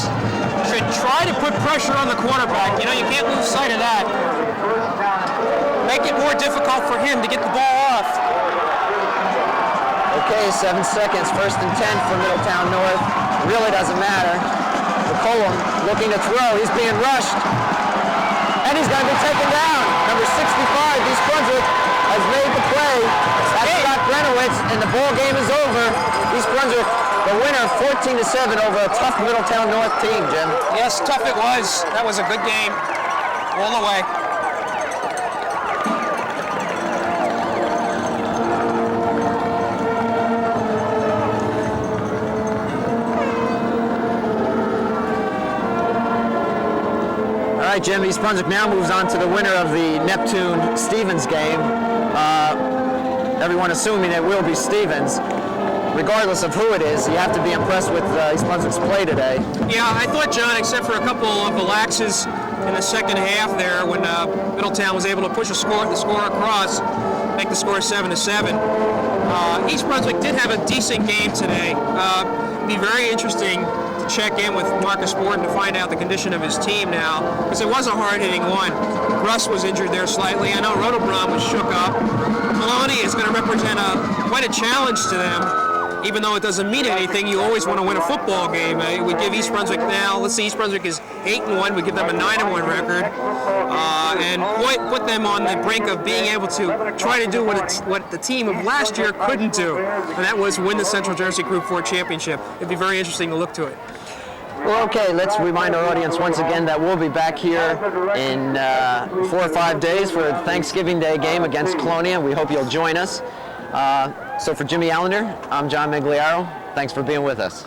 should try to put pressure on the quarterback. You know, you can't lose sight of that. Make it more difficult for him to get the ball off. Okay, 7 seconds, 1st and 10 for Middletown North. Really doesn't matter. McCollum looking to throw. He's being rushed. And he's going to be taken down. Number 65, East Brunswick, has made the play. That's Scott Brenowitz, and the ball game is over. East Brunswick, the winner, 14-7 over a tough Middletown North team, Jim. Yes, tough it was. That was a good game all the way. All right, Jim, East Brunswick now moves on to the winner of the Neptune-Stevens game. Everyone assuming it will be Stevens. Regardless of who it is, you have to be impressed with East Brunswick's play today. Yeah, I thought, John, except for a couple of relaxes in the second half there when Middletown was able to push the score across, make the score 7-7. East Brunswick did have a decent game today. It'd be very interesting to check in with Marcus Borden to find out the condition of his team now, because it was a hard-hitting one. Russ was injured there slightly. I know Rotobrom was shook up. Maloney is going to represent quite a challenge to them. Even though it doesn't mean anything, you always want to win a football game. It would give East Brunswick now, let's see, East Brunswick is 8-1, we give them a 9-1 record, and put them on the brink of being able to try to do what the team of last year couldn't do, and that was win the Central Jersey Group 4 Championship. It'd be very interesting to look to it. Well, okay, let's remind our audience once again that we'll be back here in 4 or 5 days for the Thanksgiving Day game against Colonia. We hope you'll join us. So for Jimmy Allinder, I'm John Meggiolaro. Thanks for being with us.